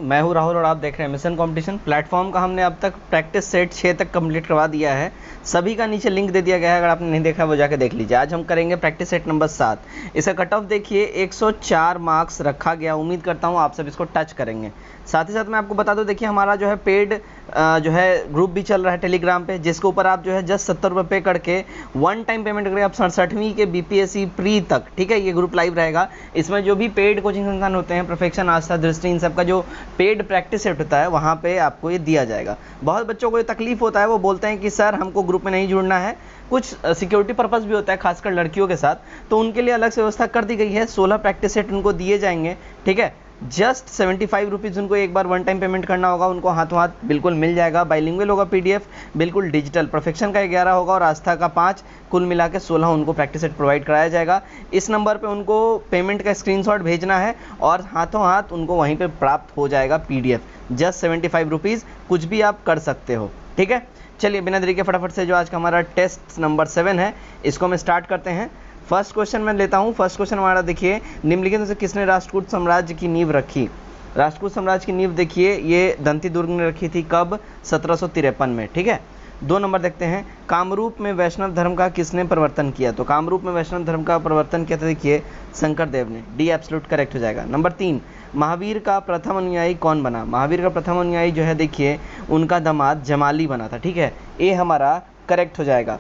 मैं हूं राहुल और आप देख रहे हैं मिशन कंपटीशन प्लेटफॉर्म का। हमने अब तक प्रैक्टिस सेट 6 तक कंप्लीट करवा दिया है। सभी का नीचे लिंक दे दिया गया है, अगर आपने नहीं देखा वो जाके देख लीजिए। आज हम करेंगे प्रैक्टिस सेट नंबर 7। इसका कट ऑफ देखिए 104 मार्क्स रखा गया। उम्मीद करता हूँ आप सब इसको टच करेंगे। साथ ही साथ मैं आपको बता दूं, देखिए हमारा जो है पेड जो है ग्रुप भी चल रहा है टेलीग्राम पे, जिसके ऊपर आप जो है जस्ट 70 रुपये पे करके वन टाइम पेमेंट करें आप 67वीं के बीपीएससी प्री तक, ठीक है। ये ग्रुप लाइव रहेगा। इसमें जो भी पेड कोचिंग संस्थान होते हैं, परफेक्शन, आस्था, दृष्टि, इन सबका जो पेड प्रैक्टिस सेट होता है वहाँ पे आपको ये दिया जाएगा। बहुत बच्चों को ये तकलीफ होता है, वो बोलते हैं कि सर हमको ग्रुप में नहीं जुड़ना है, कुछ सिक्योरिटी पर्पस भी होता है खासकर लड़कियों के साथ, तो उनके लिए अलग से व्यवस्था कर दी गई है। 16 प्रैक्टिस सेट उनको दिए जाएंगे, ठीक है। जस्ट 75 रुपीज़ उनको एक बार वन टाइम पेमेंट करना होगा, उनको हाथों हाथ बिल्कुल मिल जाएगा। बाइलिंगुअल होगा पीडीएफ, बिल्कुल डिजिटल। परफेक्शन का 11 होगा और आस्था का 5, कुल मिला के 16 उनको प्रैक्टिस सेट प्रोवाइड कराया जाएगा। इस नंबर पे उनको पेमेंट का स्क्रीनशॉट भेजना है और हाथों हाथ उनको वहीं पे प्राप्त हो जाएगा पीडीएफ। जस्ट 75 रुपीज़, कुछ भी आप कर सकते हो, ठीक है। चलिए बिना देरी के फटाफट से जो आज का हमारा टेस्ट नंबर 7 है इसको हम स्टार्ट करते हैं। फर्स्ट क्वेश्चन मैं लेता हूं। फर्स्ट क्वेश्चन हमारा देखिए, निम्नलिखित में से किसने राष्ट्रकूट साम्राज्य की नींव रखी। राष्ट्रकूट साम्राज्य की नींव देखिए ये दंती दुर्ग ने रखी थी, कब? 1753 में, ठीक है। 2 नंबर देखते हैं, कामरूप में वैष्णव धर्म का किसने प्रवर्तन किया। तो कामरूप में वैष्णव धर्म का प्रवर्तन किया था, देखिए शंकर देव ने। डी एब्सोल्यूट करेक्ट हो जाएगा। नंबर 3, महावीर का प्रथम अनुयायी कौन बना। महावीर का प्रथम अनुयायी जो है देखिए उनका दामाद जमाली बना था, ठीक है। ए हमारा करेक्ट हो जाएगा।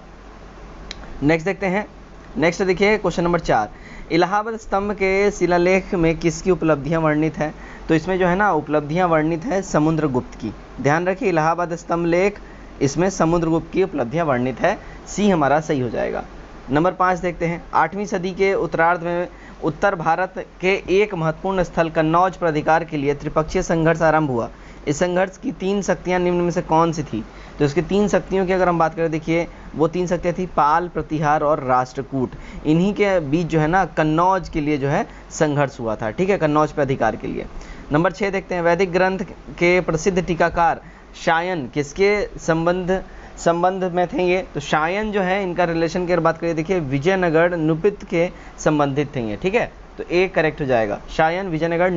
नेक्स्ट देखते हैं। नेक्स्ट देखिए क्वेश्चन नंबर 4, इलाहाबाद स्तंभ के शिलालेख में किसकी उपलब्धियां वर्णित है। तो इसमें जो है ना उपलब्धियां वर्णित है समुद्रगुप्त की। ध्यान रखिए, इलाहाबाद स्तंभ लेख, इसमें समुद्रगुप्त की उपलब्धियां वर्णित है। सी हमारा सही हो जाएगा। नंबर 5 देखते हैं, 8वीं सदी के उत्तरार्ध में उत्तर भारत के एक महत्वपूर्ण स्थल कन्नौज पर अधिकार के लिए त्रिपक्षीय संघर्ष आरंभ हुआ। इस संघर्ष की 3 शक्तियां निम्न में से कौन सी थी। तो इसकी 3 शक्तियों की अगर हम बात करें, देखिए वो 3 शक्तियां थी पाल, प्रतिहार और राष्ट्रकूट। इन्हीं के बीच जो है ना कन्नौज के लिए जो है संघर्ष हुआ था, ठीक है, कन्नौज पे अधिकार के लिए। नंबर 6 देखते हैं, वैदिक ग्रंथ के प्रसिद्ध टीकाकार शायन किसके संबंध में थे ये। तो शायन जो है इनका रिलेशन की अगर बात करें, देखिए विजयनगर नुपित के संबंधित थे ये, ठीक है। तो ए करेक्ट हो जाएगा, शायन विजयनगर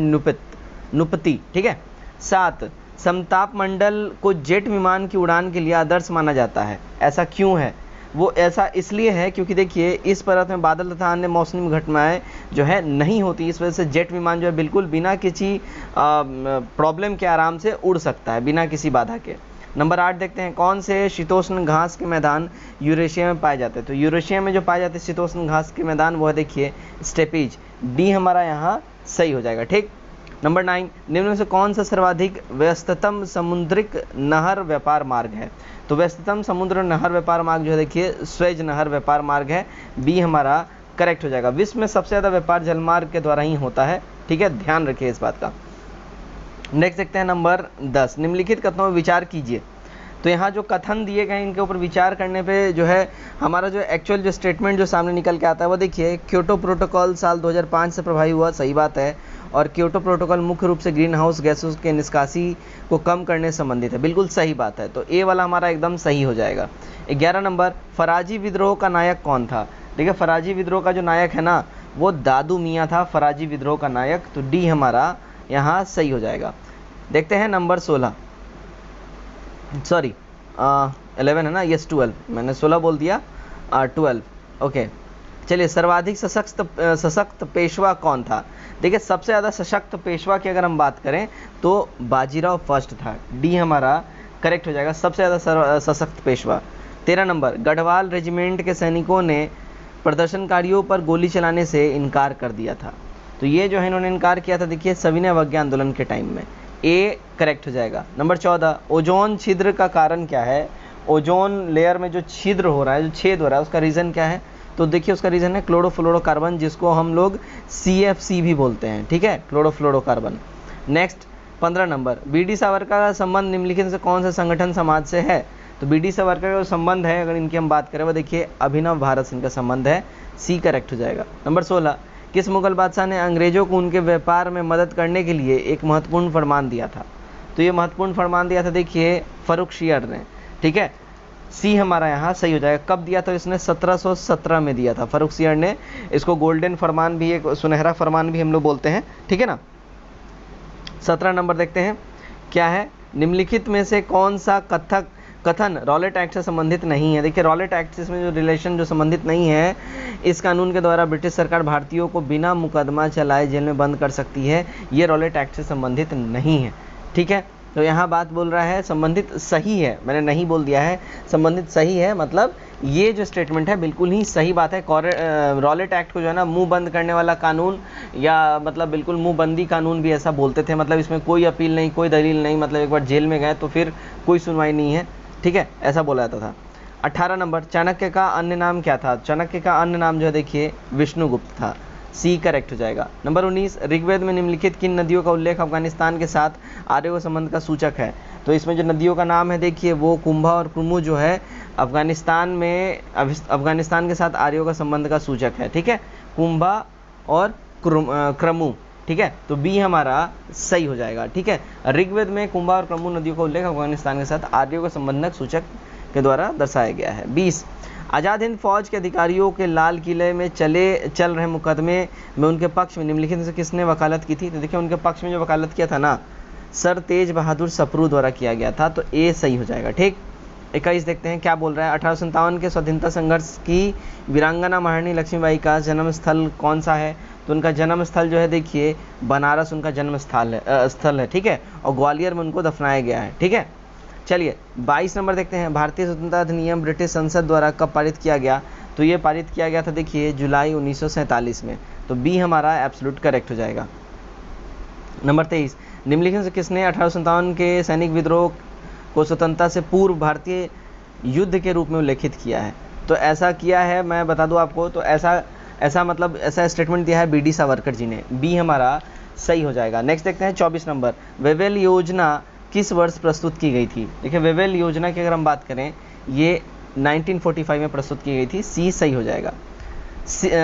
नुपति, ठीक है। 7, समताप मंडल को जेट विमान की उड़ान के लिए आदर्श माना जाता है। ऐसा क्यों है। वो ऐसा इसलिए है क्योंकि देखिए इस पर्वत में बादल तथा अन्य मौसमी घटनाएं जो है नहीं होती, इस वजह से जेट विमान जो है बिल्कुल बिना किसी प्रॉब्लम के आराम से उड़ सकता है, बिना किसी बाधा के। नंबर 8 देखते हैं, कौन से शीतोष्ण घास के मैदान यूरेशिया में पाए जाते हैं। तो यूरेशिया में जो पाए जाते हैं शीतोष्ण घास के मैदान वो है देखिए स्टेपीज। डी हमारा यहाँ सही हो जाएगा, ठीक। नंबर 9, निम्न में से कौन सा सर्वाधिक व्यस्ततम समुद्रिक नहर व्यापार मार्ग है। तो व्यस्ततम समुद्र नहर व्यापार मार्ग जो है देखिए स्वेज नहर व्यापार मार्ग है। बी हमारा करेक्ट हो जाएगा। विश्व में सबसे ज़्यादा व्यापार जलमार्ग के द्वारा ही होता है, ठीक है, ध्यान रखिए इस बात का। नेक्स्ट देखते हैं नंबर 10, निम्नलिखित कथनों पर विचार कीजिए। तो यहाँ जो कथन दिए गए इनके ऊपर विचार करने पे जो है हमारा जो एक्चुअल जो स्टेटमेंट जो सामने निकल के आता है वो देखिए, क्योटो प्रोटोकॉल साल 2005 से प्रभावी हुआ, सही बात है। और क्योटो प्रोटोकॉल मुख्य रूप से ग्रीन हाउस गैसों के निष्कासी को कम करने से संबंधित है, बिल्कुल सही बात है। तो ए वाला हमारा एकदम सही हो जाएगा। 11 नंबर, फराजी विद्रोह का नायक कौन था। देखिए फराजी विद्रोह का जो नायक है ना वो दादू मियाँ था, फराजी विद्रोह का नायक। तो डी हमारा यहाँ सही हो जाएगा। देखते हैं नंबर 16, सॉरी 11 है ना, यस 12, मैंने 16 बोल दिया, 12, ओके। चलिए, सर्वाधिक सशक्त पेशवा कौन था। देखिए सबसे ज़्यादा सशक्त पेशवा की अगर हम बात करें तो बाजीराव फर्स्ट था। डी हमारा करेक्ट हो जाएगा, सबसे ज़्यादा सशक्त पेशवा। 13 नंबर, गढ़वाल रेजिमेंट के सैनिकों ने प्रदर्शनकारियों पर गोली चलाने से इनकार कर दिया था। तो ये जो है इन्होंने इनकार किया था, देखिए सविनय अवज्ञा आंदोलन के टाइम में। ए करेक्ट हो जाएगा। नंबर 14, ओजोन छिद्र का कारण क्या है। ओजोन लेयर में जो छिद्र हो रहा है, जो छेद हो रहा है, उसका रीज़न क्या है। तो देखिए उसका रीज़न है क्लोरोफ्लोरोकार्बन, जिसको हम लोग CFC भी बोलते हैं, ठीक है, chlorofluorocarbon. Next 15 number, BD Savarkar का संबंध निम्नलिखित से कौन सा संगठन समाज से है। तो BD सावरकर का जो संबंध है अगर इनकी हम बात करें वो देखिए अभिनव भारत से इनका संबंध है। सी करेक्ट हो जाएगा। नंबर 16, किस मुगल बादशाह ने अंग्रेजों को उनके व्यापार में मदद करने के लिए एक महत्वपूर्ण फरमान दिया था। तो ये महत्वपूर्ण फरमान दिया था देखिए फर्रुखशियर ने, ठीक है। सी हमारा यहाँ सही हो जाएगा। कब दिया था इसने, 1717 में दिया था फर्रुखशियर ने। इसको गोल्डन फरमान भी, एक सुनहरा फरमान भी हम लोग बोलते हैं, ठीक है ना। 17 नंबर देखते हैं क्या है, निम्नलिखित में से कौन सा कथन रॉलेट एक्ट से संबंधित नहीं है। देखिए रॉलेट एक्ट से इसमें जो रिलेशन जो संबंधित नहीं है, इस कानून के द्वारा ब्रिटिश सरकार भारतीयों को बिना मुकदमा चलाए जेल में बंद कर सकती है, ये रॉलेट एक्ट से संबंधित नहीं है। ठीक है, तो यहाँ बात बोल रहा है संबंधित सही है, मैंने नहीं बोल दिया है, संबंधित सही है, मतलब ये जो स्टेटमेंट है बिल्कुल ही सही बात है। रॉलेट एक्ट को जो है ना मुंह बंद करने वाला कानून, या मतलब बिल्कुल मुंह बंदी कानून भी ऐसा बोलते थे, मतलब इसमें कोई अपील नहीं, कोई दलील नहीं, मतलब एक बार जेल में गए तो फिर कोई सुनवाई नहीं है। ठीक है, ऐसा बोला जाता था। 18 नंबर, चाणक्य का अन्य नाम क्या था। चाणक्य का अन्य नाम जो है देखिए विष्णुगुप्त था, सी करेक्ट हो जाएगा। नंबर 19, ऋग्वेद में निम्नलिखित किन नदियों का उल्लेख अफगानिस्तान के साथ आर्यों संबंध का सूचक है। तो इसमें जो नदियों का नाम है देखिए वो कुंभा और क्रुमु जो है अफगानिस्तान के साथ आर्यों का संबंध का सूचक है। ठीक है, कुंभा और क्रमु। ठीक है, तो बी हमारा सही हो जाएगा। ठीक है, ऋग्वेद में कुंभा और क्रमु नदियों का उल्लेख अफगानिस्तान के साथ आर्यों का संबंधक सूचक के द्वारा दर्शाया गया है। 20, आज़ाद हिंद फौज के अधिकारियों के लाल किले में चल रहे मुकदमे में उनके पक्ष में निम्नलिखित से किसने वकालत की थी। तो देखिए उनके पक्ष में जो वकालत किया था ना, सर तेज बहादुर सप्रू द्वारा किया गया था, तो ए सही हो जाएगा। ठीक, 21 देखते हैं क्या बोल रहा है। 1857 के स्वतंत्रता संघर्ष की वीरांगना महारानी लक्ष्मीबाई का जन्म स्थल कौन सा है। तो उनका जन्म स्थल जो है देखिए बनारस उनका जन्म स्थल है। ठीक है, और ग्वालियर में उनको दफनाया गया है। ठीक है, चलिए 22 नंबर देखते हैं। भारतीय स्वतंत्रता अधिनियम ब्रिटिश संसद द्वारा कब पारित किया गया। तो ये पारित किया गया था देखिए जुलाई 1947 में, तो बी हमारा एब्सोल्यूट करेक्ट हो जाएगा। नंबर 23, निम्नलिखित से किसने 1857 के सैनिक विद्रोह को स्वतंत्रता से पूर्व भारतीय युद्ध के रूप में उल्लेखित किया है। तो ऐसा किया है, मैं बता दूं आपको, तो ऐसा स्टेटमेंट दिया है बी.डी. सावरकर जी ने, बी हमारा सही हो जाएगा। नेक्स्ट देखते हैं 24 नंबर, वेवेल योजना किस वर्ष प्रस्तुत की गई थी। देखिए वेवेल योजना की अगर हम बात करें ये 1945 में प्रस्तुत की गई थी, सी सही हो जाएगा।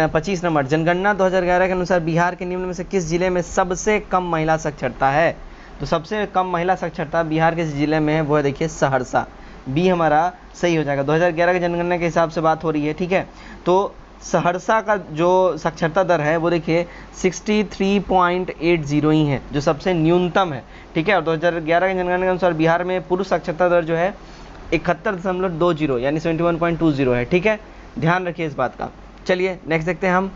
25 नंबर, जनगणना 2011 के अनुसार बिहार के निम्न में से किस जिले में सबसे कम महिला साक्षरता है। तो सबसे कम महिला साक्षरता बिहार के जिले में है, वो है देखिए सहरसा, बी हमारा सही हो जाएगा। 2011 के जनगणना के हिसाब से बात हो रही है। ठीक है, तो सहरसा का जो साक्षरता दर है वो देखिए 63.80 ही है, जो सबसे न्यूनतम है। ठीक है, और 2011 के जनगणना के अनुसार बिहार में पुरुष साक्षरता दर जो है 71.20 यानी 71.20 है। ठीक है, ध्यान रखिए इस बात का। चलिए नेक्स्ट देखते हैं हम,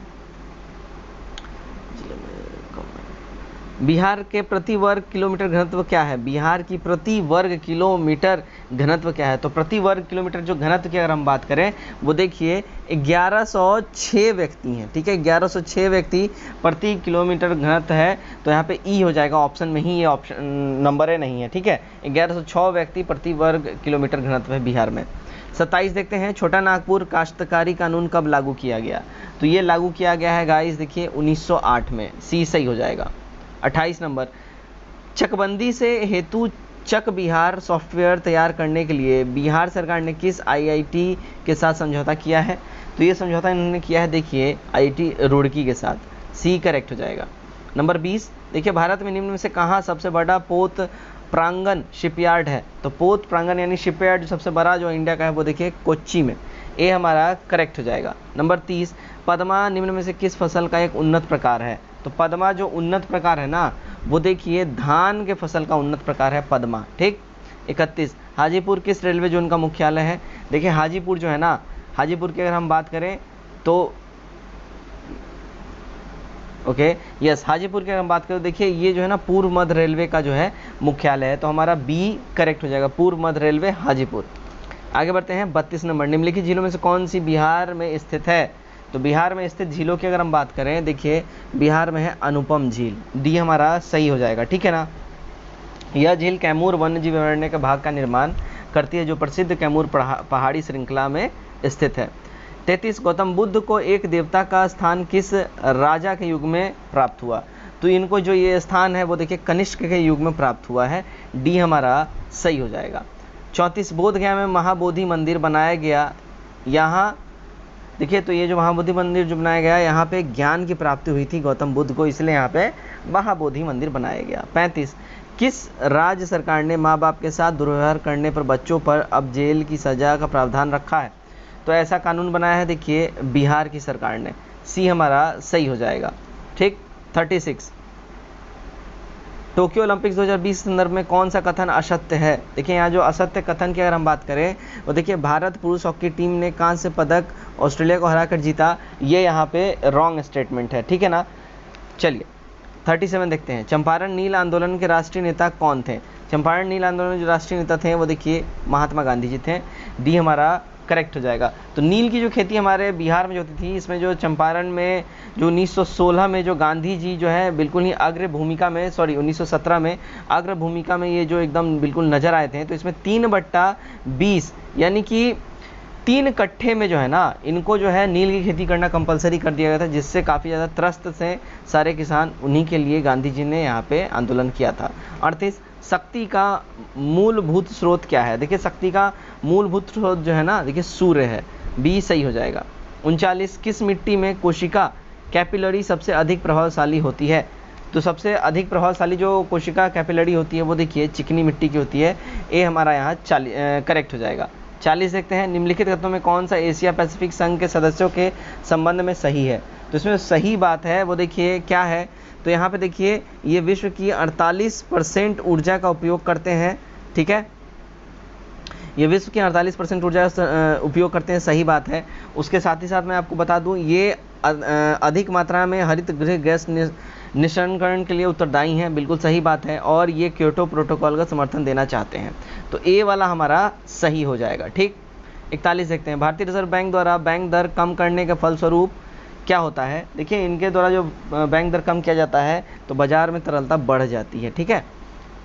बिहार के प्रति वर्ग किलोमीटर घनत्व क्या है। बिहार की प्रति वर्ग किलोमीटर घनत्व क्या है। तो प्रति वर्ग किलोमीटर जो घनत्व की अगर हम बात करें वो देखिए 1106 व्यक्ति हैं। ठीक है, 1106 व्यक्ति प्रति किलोमीटर घनत्व है, तो यहाँ पे ई हो जाएगा, ऑप्शन में ही ये ऑप्शन नंबर है नहीं है। ठीक है, 1106 व्यक्ति प्रति वर्ग किलोमीटर घनत्व है बिहार में। 27 देखते हैं, छोटा नागपुर काश्तकारी कानून कब लागू किया गया। तो ये लागू किया गया है गाइस देखिए 1908 में, सी सही हो जाएगा। 28 नंबर, चकबंदी से हेतु चक बिहार सॉफ्टवेयर तैयार करने के लिए बिहार सरकार ने किस आईआईटी के साथ समझौता किया है। तो ये समझौता इन्होंने किया है देखिए आईआईटी रुड़की के साथ, सी करेक्ट हो जाएगा। नंबर 20 देखिए, भारत में निम्न में से कहाँ सबसे बड़ा पोत प्रांगण शिपयार्ड है। तो पोत प्रांगण यानी शिपयार्ड सबसे बड़ा जो इंडिया का है वो देखिए कोच्चि में, ए हमारा करेक्ट हो जाएगा। नंबर 30, पद्मा निम्न में से किस फसल का एक उन्नत प्रकार है। तो पद्मा जो उन्नत प्रकार है ना वो देखिए धान के फसल का उन्नत प्रकार है पद्मा। ठीक, 31, हाजीपुर किस रेलवे जोन का मुख्यालय है। देखिए हाजीपुर जो है ना, हाजीपुर की अगर हम बात करें तो ओके यस, हाजीपुर की अगर हम बात करें देखिए ये जो है ना पूर्व मध्य रेलवे का जो है मुख्यालय है, तो हमारा बी करेक्ट हो जाएगा, पूर्व मध्य रेलवे हाजीपुर। आगे बढ़ते हैं 32 नंबर, निम्नलिखित झीलों में से कौन सी बिहार में स्थित है। तो बिहार में स्थित झीलों की अगर हम बात करें देखिए बिहार में है अनुपम झील, डी हमारा सही हो जाएगा। ठीक है ना, यह झील कैमूर वन्यजीव अभयारण्य के भाग का निर्माण करती है जो प्रसिद्ध कैमूर पहाड़ी श्रृंखला में स्थित है। 33, गौतम बुद्ध को एक देवता का स्थान किस राजा के युग में प्राप्त हुआ। तो इनको जो ये स्थान है वो देखिए कनिष्क के युग में प्राप्त हुआ है, डी हमारा सही हो जाएगा। 34, बोधगया में महाबोधि मंदिर बनाया गया, यहाँ देखिए तो ये जो महाबोधि मंदिर जो बनाया गया यहाँ पे ज्ञान की प्राप्ति हुई थी गौतम बुद्ध को, इसलिए यहाँ पे महाबोधि मंदिर बनाया गया। 35, किस राज्य सरकार ने माँ बाप के साथ दुर्व्यवहार करने पर बच्चों पर अब जेल की सजा का प्रावधान रखा है। तो ऐसा कानून बनाया है देखिए बिहार की सरकार ने, सी हमारा सही हो जाएगा। ठीक, 36, टोक्यो ओलंपिक्स 2020 संदर्भ में कौन सा कथन असत्य है? देखिए यहाँ जो असत्य कथन की अगर हम बात करें वो देखिए भारत पुरुष हॉकी टीम ने कांस्य पदक ऑस्ट्रेलिया को हराकर जीता, ये यहाँ पे रॉन्ग स्टेटमेंट है, ठीक है ना। चलिए 37 देखते हैं। चंपारण नील आंदोलन के राष्ट्रीय नेता कौन थे? चंपारण नील आंदोलन के जो राष्ट्रीय नेता थे वो देखिए महात्मा गांधी जी थे, डी हमारा करेक्ट हो जाएगा। तो नील की जो खेती हमारे बिहार में जो होती थी, इसमें जो चंपारण में जो 1916 में जो गांधी जी जो है बिल्कुल ही अग्र भूमिका में, 1917 में अग्र भूमिका में ये जो एकदम बिल्कुल नजर आए थे। तो इसमें 3/20 यानी कि 3 कट्ठे में जो है ना, इनको जो है नील की खेती करना कंपलसरी कर दिया गया था, जिससे काफ़ी ज़्यादा त्रस्त से सारे किसान। उन्हीं के लिए गांधी जी ने यहाँ पे आंदोलन किया था। 38 शक्ति का मूलभूत स्रोत क्या है? देखिए शक्ति का मूलभूत स्रोत जो है ना, देखिए सूर्य है, बी सही हो जाएगा। 39 किस मिट्टी में कोशिका कैपिलरी सबसे अधिक प्रभावशाली होती है? तो सबसे अधिक प्रभावशाली जो कोशिका कैपिलरी होती है वो देखिए चिकनी मिट्टी की होती है, ए हमारा यहाँ करेक्ट हो जाएगा। 40 देखते हैं। निम्नलिखित कथनों में कौन सा एशिया पैसिफिक संघ के सदस्यों के संबंध में सही है? तो इसमें सही बात है वो देखिए क्या है, तो यहाँ पे देखिए ये विश्व की 48% ऊर्जा का उपयोग करते हैं, ठीक है, ये विश्व की 48% ऊर्जा उपयोग करते हैं, सही बात है। उसके साथ ही साथ मैं आपको बता दूं ये अधिक मात्रा में हरित गृह गैस निःसरणकरण के लिए उत्तरदायी हैं, बिल्कुल सही बात है। और ये क्योटो प्रोटोकॉल का समर्थन देना चाहते हैं, तो ए वाला हमारा सही हो जाएगा, ठीक। 41 देखते हैं। भारतीय रिजर्व बैंक द्वारा बैंक दर कम करने के फलस्वरूप क्या होता है? देखिए इनके द्वारा जो बैंक दर कम किया जाता है तो बाजार में तरलता बढ़ जाती है, ठीक है।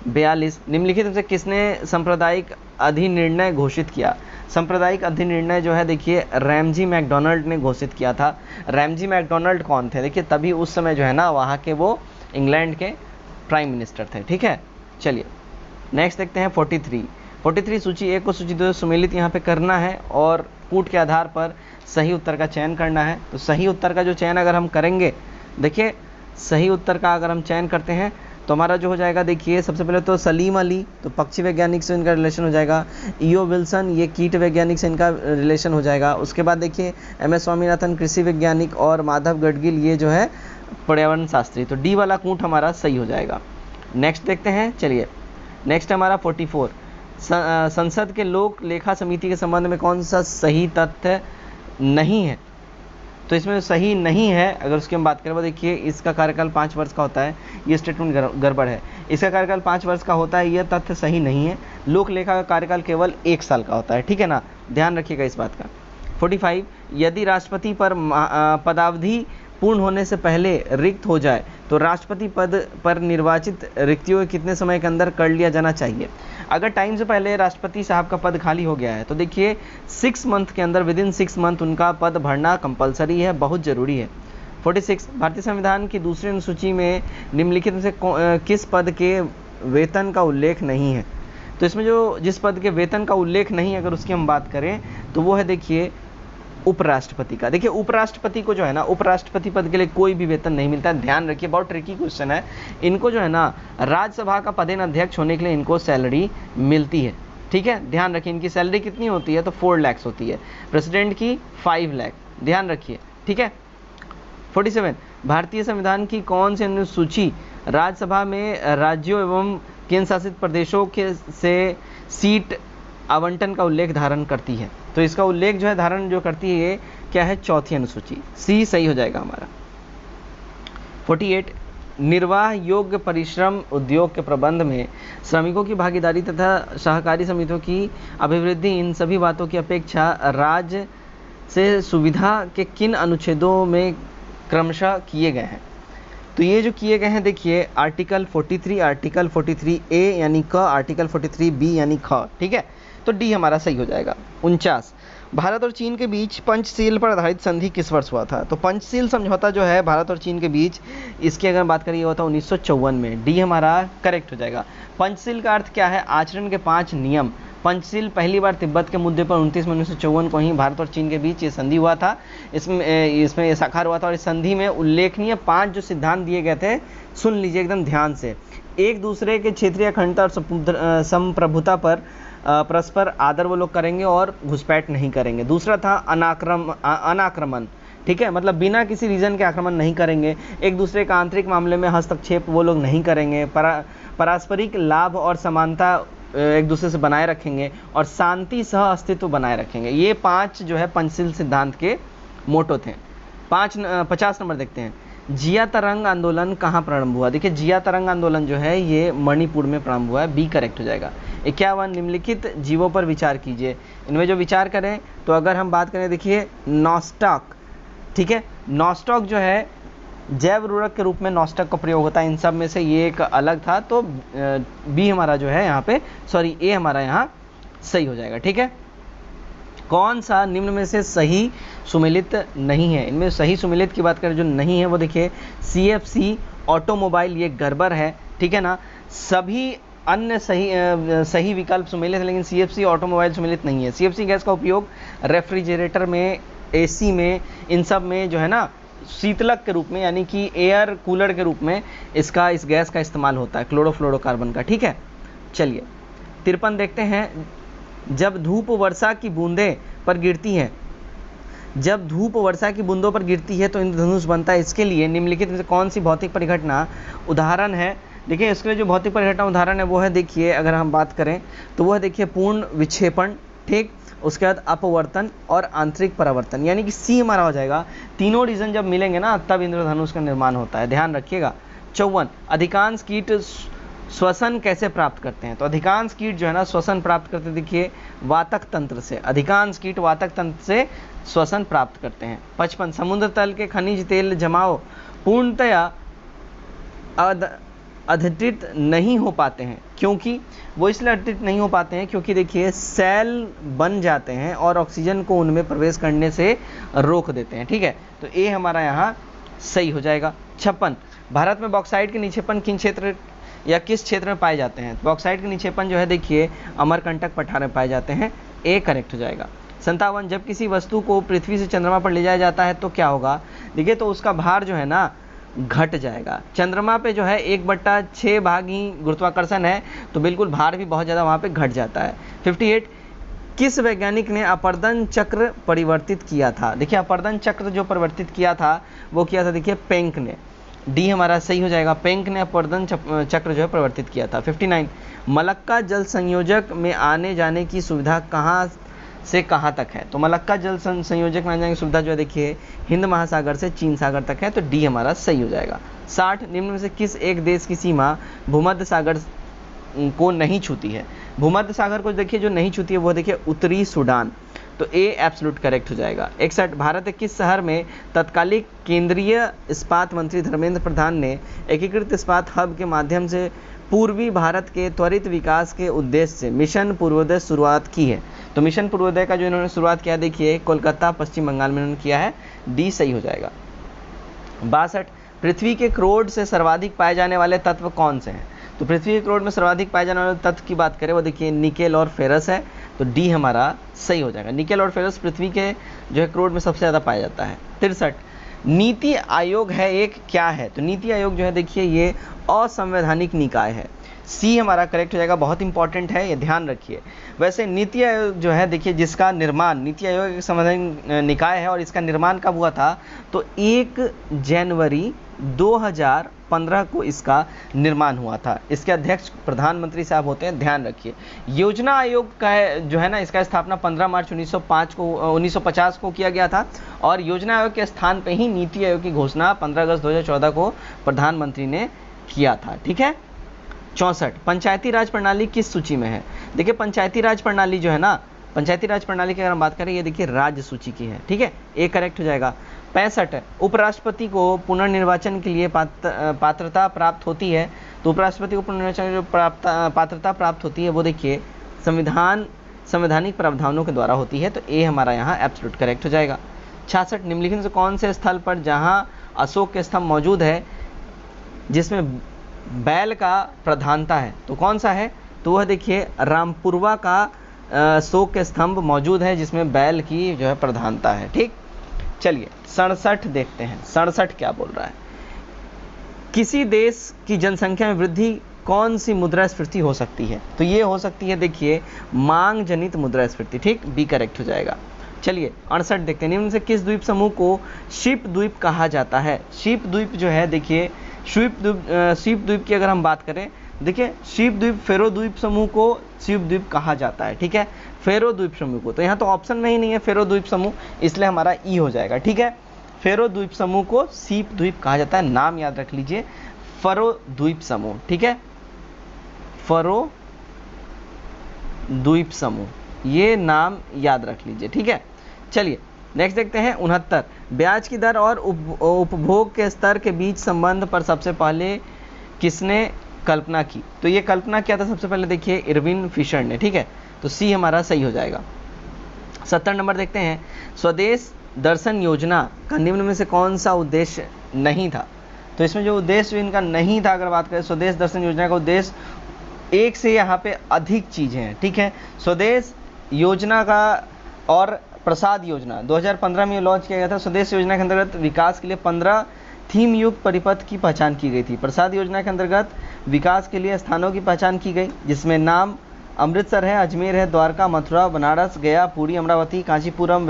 42 निम्नलिखित में से किसने सांप्रदायिक अधिनिर्णय घोषित किया? सांप्रदायिक अधिनिर्णय जो है देखिए रैमजी मैकडोनाल्ड ने घोषित किया था। रैमजी मैकडोनाल्ड कौन थे? देखिए तभी उस समय जो है ना वहाँ के वो इंग्लैंड के प्राइम मिनिस्टर थे, ठीक है। चलिए नेक्स्ट देखते हैं 43 सूची 1 को सूची 2 सुमेलित यहाँ पे करना है और कूट के आधार पर सही उत्तर का चयन करना है। तो सही उत्तर का जो चयन अगर हम करेंगे, देखिए सही उत्तर का अगर हम चयन करते हैं तो हमारा जो हो जाएगा, देखिए सबसे पहले तो सलीम अली, तो पक्षी वैज्ञानिक से इनका रिलेशन हो जाएगा। ईओ विल्सन, ये कीट वैज्ञानिक से इनका रिलेशन हो जाएगा। उसके बाद देखिए एम एस स्वामीनाथन कृषि वैज्ञानिक और माधव गडगिल ये जो है पर्यावरण शास्त्री, तो डी वाला कूट हमारा सही हो जाएगा। नेक्स्ट देखते हैं। चलिए नेक्स्ट हमारा 44 संसद के लोक लेखा समिति के संबंध में कौन सा सही तथ्य नहीं है? तो इसमें सही नहीं है अगर उसकी हम बात करें, वो देखिए इसका कार्यकाल 5 वर्ष का होता है, ये स्टेटमेंट गड़बड़ है। इसका कार्यकाल 5 वर्ष का होता है, यह तथ्य सही नहीं है। लोक लेखा का कार्यकाल केवल 1 साल का होता है, ठीक है ना, ध्यान रखिएगा इस बात का। 45 यदि राष्ट्रपति पर पदावधि पूर्ण होने से पहले रिक्त हो जाए तो राष्ट्रपति पद पर निर्वाचित रिक्तियों को कितने समय के अंदर कर लिया जाना चाहिए? अगर टाइम से पहले राष्ट्रपति साहब का पद खाली हो गया है तो देखिए 6 मंथ के अंदर, विदिन 6 मंथ उनका पद भरना कंपलसरी है, बहुत ज़रूरी है। 46 भारतीय संविधान की दूसरी अनुसूची में निम्नलिखित में से किस पद के वेतन का उल्लेख नहीं है? तो इसमें जो जिस पद के वेतन का उल्लेख नहीं है अगर उसकी हम बात करें तो वो है देखिए उपराष्ट्रपति का। देखिए उपराष्ट्रपति को जो है ना, उपराष्ट्रपति पद के लिए कोई भी वेतन नहीं मिलता है, ध्यान रखिए, बहुत ट्रिकी क्वेश्चन है। इनको जो है ना राज्यसभा का पदेन अध्यक्ष होने के लिए इनको सैलरी मिलती है, ठीक है, ध्यान रखिए। इनकी सैलरी कितनी होती है? तो 4 लाख होती है, प्रेसिडेंट की 5 लाख, ध्यान रखिए, ठीक है। 47 भारतीय संविधान की कौन सी अनुसूची राज्यसभा में राज्यों एवं केंद्र शासित प्रदेशों के से सीट आवंटन का उल्लेख धारण करती है? तो इसका उल्लेख जो है धारण जो करती है ये क्या है? चौथी अनुसूची, सी सही हो जाएगा हमारा। 48 निर्वाह योग्य परिश्रम उद्योग के प्रबंध में श्रमिकों की भागीदारी तथा सहकारी समितियों की अभिवृद्धि, इन सभी बातों की अपेक्षा राज्य से सुविधा के किन अनुच्छेदों में क्रमशः किए गए हैं? तो ये जो किए गए हैं देखिए आर्टिकल 43, आर्टिकल 43A यानी क, आर्टिकल 43B यानी ख, ठीक है। तो डी हमारा सही हो जाएगा। 49 भारत और चीन के बीच पंचशील पर आधारित संधि किस वर्ष हुआ था? तो पंचशील समझौता जो है भारत और चीन के बीच, इसकी अगर बात करें हुआ था 1954 में, डी हमारा करेक्ट हो जाएगा। पंचशील का अर्थ क्या है? आचरण के 5 नियम। पंचशील पहली बार तिब्बत के मुद्दे पर 29 मई 1954 को ही भारत और चीन के बीच ये संधि हुआ था, इसमें साकार हुआ था। और इस संधि में उल्लेखनीय 5 जो सिद्धांत दिए गए थे, सुन लीजिए एकदम ध्यान से। एक दूसरे के क्षेत्रीय अखंडता और संप्रभुता पर परस्पर आदर वो लोग करेंगे और घुसपैठ नहीं करेंगे। दूसरा था अनाक्रमण, ठीक है, मतलब बिना किसी रीजन के आक्रमण नहीं करेंगे, एक दूसरे का आंतरिक मामले में हस्तक्षेप वो लोग नहीं करेंगे, पारस्परिक लाभ और समानता एक दूसरे से बनाए रखेंगे और शांति सह अस्तित्व बनाए रखेंगे। ये 5 जो है पंचशील सिद्धांत के मोटो थे। 50 नंबर देखते हैं, जिया तरंग आंदोलन कहाँ प्रारंभ हुआ? देखिए जिया तरंग आंदोलन जो है ये मणिपुर में प्रारंभ हुआ है, बी करेक्ट हो जाएगा। 51 निम्नलिखित जीवों पर विचार कीजिए। इनमें जो विचार करें तो अगर हम बात करें देखिए नॉस्टॉक, ठीक है, नॉस्टॉक जो है जैव उर्वरक के रूप में नॉस्टॉक का प्रयोग होता है। इन सब में से ये एक अलग था, तो बी हमारा जो है यहाँ पे सॉरी ए हमारा यहाँ सही हो जाएगा। ठीक है, कौन सा निम्न में से सही सुमेलित नहीं है? इनमें सही सुमेलित की बात करें जो नहीं है वो देखिए CFC ऑटोमोबाइल, ये गड़बड़ है, ठीक है ना। सभी अन्य सही विकल्प सुमेलित है, लेकिन CFC ऑटोमोबाइल सुमेलित नहीं है। CFC गैस का उपयोग रेफ्रिजरेटर में, AC में, इन सब में जो है ना शीतलक के रूप में यानी कि एयर कूलर के रूप में इस गैस का इस्तेमाल होता है, क्लोरोफ्लोरोकार्बन का। ठीक है, चलिए 53 देखते हैं, जब धूप वर्षा की बूंदें पर गिरती है, जब धूप वर्षा की बूंदों पर गिरती है तो इंद्रधनुष बनता है। इसके लिए निम्नलिखित में से कौन सी भौतिक परिघटना उदाहरण है? देखिए इसके लिए जो भौतिक परिघटना उदाहरण है वो है, देखिए अगर हम बात करें तो वह देखिए पूर्ण विक्षेपण, ठीक, उसके बाद अपवर्तन और आंतरिक परावर्तन, यानी कि सी हमारा हो जाएगा। तीनों रीजन जब मिलेंगे ना तब इंद्रधनुष का निर्माण होता है, ध्यान रखिएगा। 54 अधिकांश कीट श्वसन कैसे प्राप्त करते हैं? तो अधिकांश कीट जो है ना श्वसन प्राप्त करते हैं, देखिए वातक तंत्र से। अधिकांश कीट वातक तंत्र से श्वसन प्राप्त करते हैं। 55 समुद्र तल के खनिज तेल जमाव पूर्णतया अधिकृत नहीं हो पाते हैं, क्योंकि वो इसलिए अधिकृत नहीं हो पाते हैं क्योंकि देखिए सेल बन जाते हैं और ऑक्सीजन को उनमें प्रवेश करने से रोक देते हैं। ठीक है, तो ए हमारा यहाँ सही हो जाएगा। 56 भारत में बॉक्साइट के निक्षेपण किन क्षेत्र या किस क्षेत्र में पाए जाते हैं? बॉक्साइट के निक्षेपण जो है देखिए अमरकंटक पठार में पाए जाते हैं, ए करेक्ट हो जाएगा। 57 जब किसी वस्तु को पृथ्वी से चंद्रमा पर ले जाया जाता है तो क्या होगा? देखिए तो उसका भार जो है ना घट जाएगा। चंद्रमा पे जो है 1/6 भाग ही गुरुत्वाकर्षण है, तो बिल्कुल भार भी बहुत ज़्यादा वहाँ पे घट जाता है। 58 किस वैज्ञानिक ने अपरदन चक्र परिवर्तित किया था? देखिए अपरदन चक्र जो परिवर्तित किया था वो किया था देखिए पेंक ने, डी हमारा सही हो जाएगा। पेंक ने अपरदन चक्र जो है परिवर्तित किया था। 59 मलक्का जल संयोजक में आने जाने की सुविधा कहाँ से कहाँ तक है? तो मलक्का जल संयोजक में आने जाने की सुविधा जो है देखिए हिंद महासागर से चीन सागर तक है, तो डी हमारा सही हो जाएगा। 60 निम्न में से किस एक देश की सीमा भूमध्य सागर को नहीं छूती है? भूमध्य सागर को देखिए जो नहीं छूती है वो देखिए उत्तरी सूडान, तो ए एब्सोल्यूट करेक्ट हो जाएगा। 61 भारत के किस शहर में तत्कालिक केंद्रीय इस्पात मंत्री धर्मेंद्र प्रधान ने एकीकृत इस्पात हब के माध्यम से पूर्वी भारत के त्वरित विकास के उद्देश्य से मिशन पूर्वोदय शुरुआत की है? तो मिशन पूर्वोदय का जो इन्होंने शुरुआत किया देखिए कोलकाता पश्चिम बंगाल में इन्होंने किया है, डी सही हो जाएगा। 62 पृथ्वी के क्रोड से सर्वाधिक पाए जाने वाले तत्व कौन से हैं? तो पृथ्वी के क्रोड में सर्वाधिक पाए जाने वाले तत्व की बात करें वो देखिए निकेल और फेरस है, तो डी हमारा सही हो जाएगा। निकेल और फेरस पृथ्वी के जो है क्रोड में सबसे ज़्यादा पाया जाता है। 63 नीति आयोग है एक क्या है? तो नीति आयोग जो है देखिए ये असंवैधानिक निकाय है, सी हमारा करेक्ट हो जाएगा। बहुत इंपॉर्टेंट है, ये ध्यान रखिए। वैसे नीति आयोग जो है देखिए जिसका निर्माण, नीति आयोग एक संवैधानिक निकाय है और इसका निर्माण कब हुआ था? तो 1 जनवरी 2015 को इसका निर्माण हुआ था। इसके अध्यक्ष प्रधानमंत्री साहब होते हैं, ध्यान रखिए। योजना आयोग का जो है ना इसका स्थापना 15 मार्च 1950 को किया गया था और योजना आयोग के स्थान पे ही नीति आयोग की घोषणा 15 अगस्त 2014 को प्रधानमंत्री ने किया था। ठीक है। 64 पंचायती राज प्रणाली किस सूची में है? देखिए पंचायती राज प्रणाली जो है ना, पंचायती राज प्रणाली की अगर हम बात करें ये देखिए राज्य सूची की है, ठीक है, ए करेक्ट हो जाएगा। 65 उपराष्ट्रपति को पुनर्निर्वाचन के लिए पात्रता प्राप्त होती है, तो उपराष्ट्रपति को पुनर्निर्वाचन के लिए पात्रता प्राप्त होती है वो देखिए संवैधानिक प्रावधानों के द्वारा होती है, तो ए हमारा यहाँ एब्सोल्यूट करेक्ट हो जाएगा। 66 निम्नलिखित से कौन से स्थल पर जहाँ अशोक के स्तंभ मौजूद है जिसमें बैल का प्रधानता है, तो कौन सा है? तो वह देखिए रामपुरवा का अशोक के स्तंभ मौजूद है जिसमें बैल की जो है प्रधानता है। ठीक, चलिए 67 देखते हैं। 67 क्या बोल रहा है? किसी देश की जनसंख्या में वृद्धि कौन सी मुद्रास्फीति हो सकती है? तो ये हो सकती है देखिए मांग जनित मुद्रास्फीति। ठीक, बी करेक्ट हो जाएगा। चलिए 68 देखते हैं, निम्न से किस द्वीप समूह को शीप द्वीप कहा जाता है। शीप द्वीप जो है देखिए, शीप द्वीप की अगर हम बात करें, देखिए शीप द्वीप फेरो द्वीप समूह को शीप द्वीप कहा जाता है, ठीक है, फेरो द्वीप समूह को। तो यहाँ तो ऑप्शन में ही नहीं है फेरो द्वीप समूह, इसलिए हमारा ई हो जाएगा, ठीक है। फेरो द्वीप समूह को शीप द्वीप कहा जाता है, नाम याद रख लीजिए, फरो द्वीप समूह, ठीक है, फरो द्वीप समूह, ये नाम याद रख लीजिए, ठीक है। चलिए नेक्स्ट देखते हैं 69, ब्याज की दर और उपभोग के स्तर के बीच संबंध पर सबसे पहले किसने कल्पना की। तो ये कल्पना किया था सबसे पहले देखिए इरविन फिशर ने, ठीक है, तो सी हमारा सही हो जाएगा। 70 नंबर देखते हैं, स्वदेश दर्शन योजना का निम्न में से कौन सा उद्देश्य नहीं था। तो इसमें जो उद्देश्य इनका नहीं था, अगर बात करें स्वदेश दर्शन योजना का उद्देश्य एक से यहाँ पे अधिक चीज़ें हैं, ठीक है। स्वदेश योजना का और प्रसाद योजना 2015 में लॉन्च किया गया था। स्वदेश योजना के अंतर्गत विकास के लिए 15 थीम युक्त परिपथ की पहचान की गई थी। प्रसाद योजना के अंतर्गत विकास के लिए स्थानों की पहचान की गई, जिसमें अमृतसर है, अजमेर है, द्वारका, मथुरा, बनारस, गया, पुरी, अमरावती, कांचीपुरम,